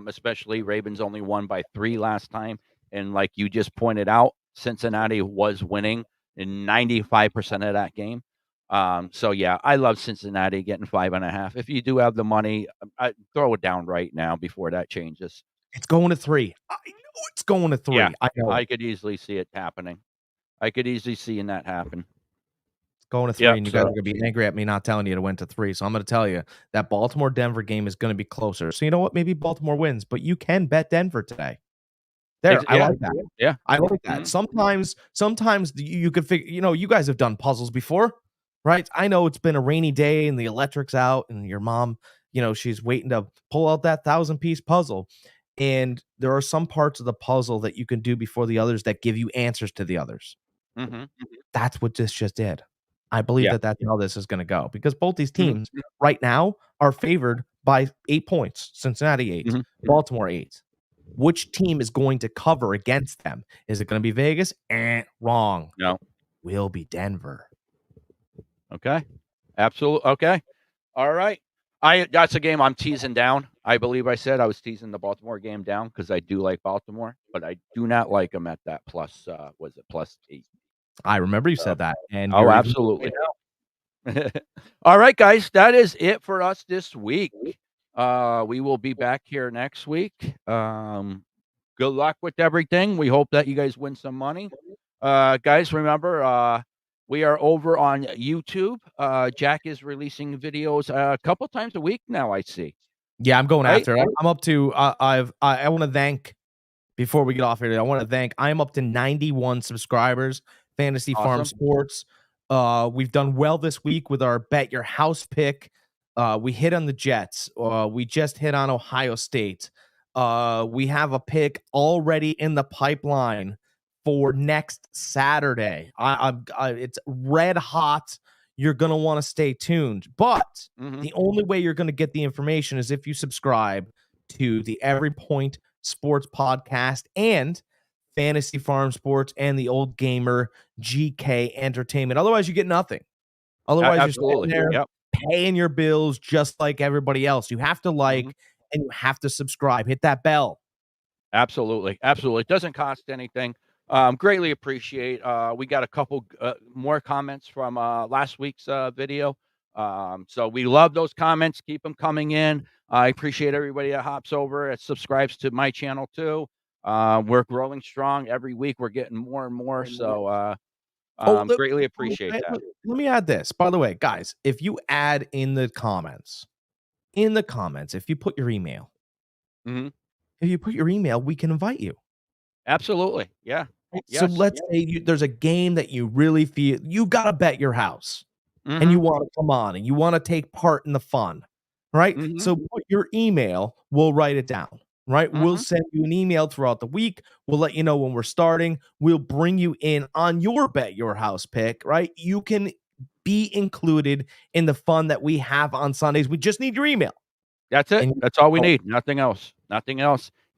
Especially Ravens only won by 3 last time. And like you just pointed out, Cincinnati was winning in 95% of that game. So yeah, I love Cincinnati getting 5.5. If you do have the money, I throw it down right now before that changes. It's going to 3. I know it's going to 3. Yeah, I know. I could easily see it happening. I could easily see that happen. It's going to 3, and you guys are going to be angry at me not telling you it went to 3. So I'm going to tell you that Baltimore-Denver game is going to be closer. So you know what? Maybe Baltimore wins, but you can bet Denver today. There, I like that. Yeah, I like that. Sometimes you could figure. You know, you guys have done puzzles before, right? I know it's been a rainy day and the electric's out, and your mom, she's waiting to pull out that 1,000-piece puzzle. And there are some parts of the puzzle that you can do before the others that give you answers to the others. That's what this just did. I believe that's how this is going to go, because both these teams right now are favored by 8 points. Cincinnati 8, Baltimore 8. Which team is going to cover against them? Is it going to be Vegas? Wrong. No. Will be Denver. Okay. Absolutely. Okay. All right. That's a game I'm teasing down. I believe I said I was teasing the Baltimore game down because I do like Baltimore, but I do not like them at that plus, was it +8? I remember you said that. And absolutely. All right, guys. That is it for us this week. We will be back here next week. Good luck with everything. We hope that you guys win some money. Guys, remember, we are over on YouTube. Jack is releasing videos a couple times a week now, I see. Yeah, I'm going after it. I'm up to I want to thank, before we get off here, I'm up to 91 subscribers. Fantasy Farm Sports. We've done well this week with our Bet Your House pick. We hit on the Jets. We just hit on Ohio State. We have a pick already in the pipeline for next Saturday. It's red hot. You're going to want to stay tuned. But the only way you're going to get the information is if you subscribe to the Every Point Sports Podcast and Fantasy Farm Sports and the Old Gamer GK Entertainment. Otherwise, you get nothing. Otherwise, you're sitting there paying your bills just like everybody else. You have to like and you have to subscribe. Hit that bell. Absolutely. It doesn't cost anything. Greatly appreciate. We got a couple more comments from last week's video. So we love those comments. Keep them coming in. I appreciate everybody that hops over and subscribes to my channel too. We're growing strong every week. We're getting more and more. So greatly appreciate that. Let me add this. By the way, guys, if you add in the comments, if you put your email, we can invite you. Absolutely. Yeah. So let's say there's a game that you really feel you got to bet your house and you want to come on and you want to take part in the fun, right? So put your email, we'll write it down, right? We'll send you an email throughout the week. We'll let you know when we're starting. We'll bring you in on your Bet Your House pick, right? You can be included in the fun that we have on Sundays. We just need your email. That's it. That's all we need. Nothing else.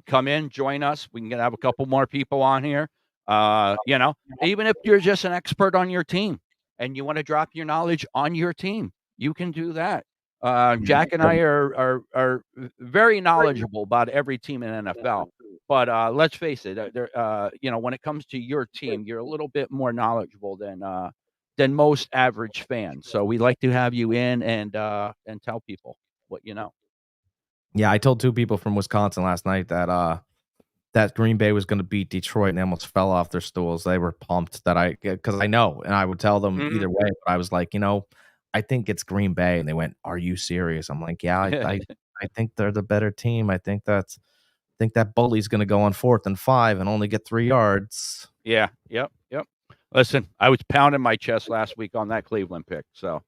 Come in, join us. We can have a couple more people on here. Even if you're just an expert on your team and you want to drop your knowledge on your team, you can do that. Jack and I are very knowledgeable about every team in NFL. But let's face it, when it comes to your team, you're a little bit more knowledgeable than most average fans. So we like to have you in and tell people what you know. Yeah, I told 2 people from Wisconsin last night that Green Bay was going to beat Detroit, and they almost fell off their stools. They were pumped because I know, and I would tell them either way. But I was like, I think it's Green Bay, and they went, "Are you serious?" I'm like, "Yeah, I think they're the better team. I think that bully's going to go on 4th and 5 and only get 3 yards." Yeah. Yep. Listen, I was pounding my chest last week on that Cleveland pick. So.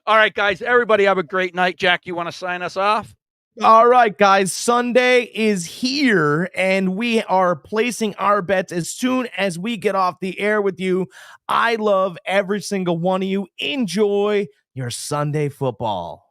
All right, guys, everybody have a great night. Jack, you want to sign us off? All right, guys, Sunday is here, and we are placing our bets as soon as we get off the air with you. I love every single one of you. Enjoy your Sunday football.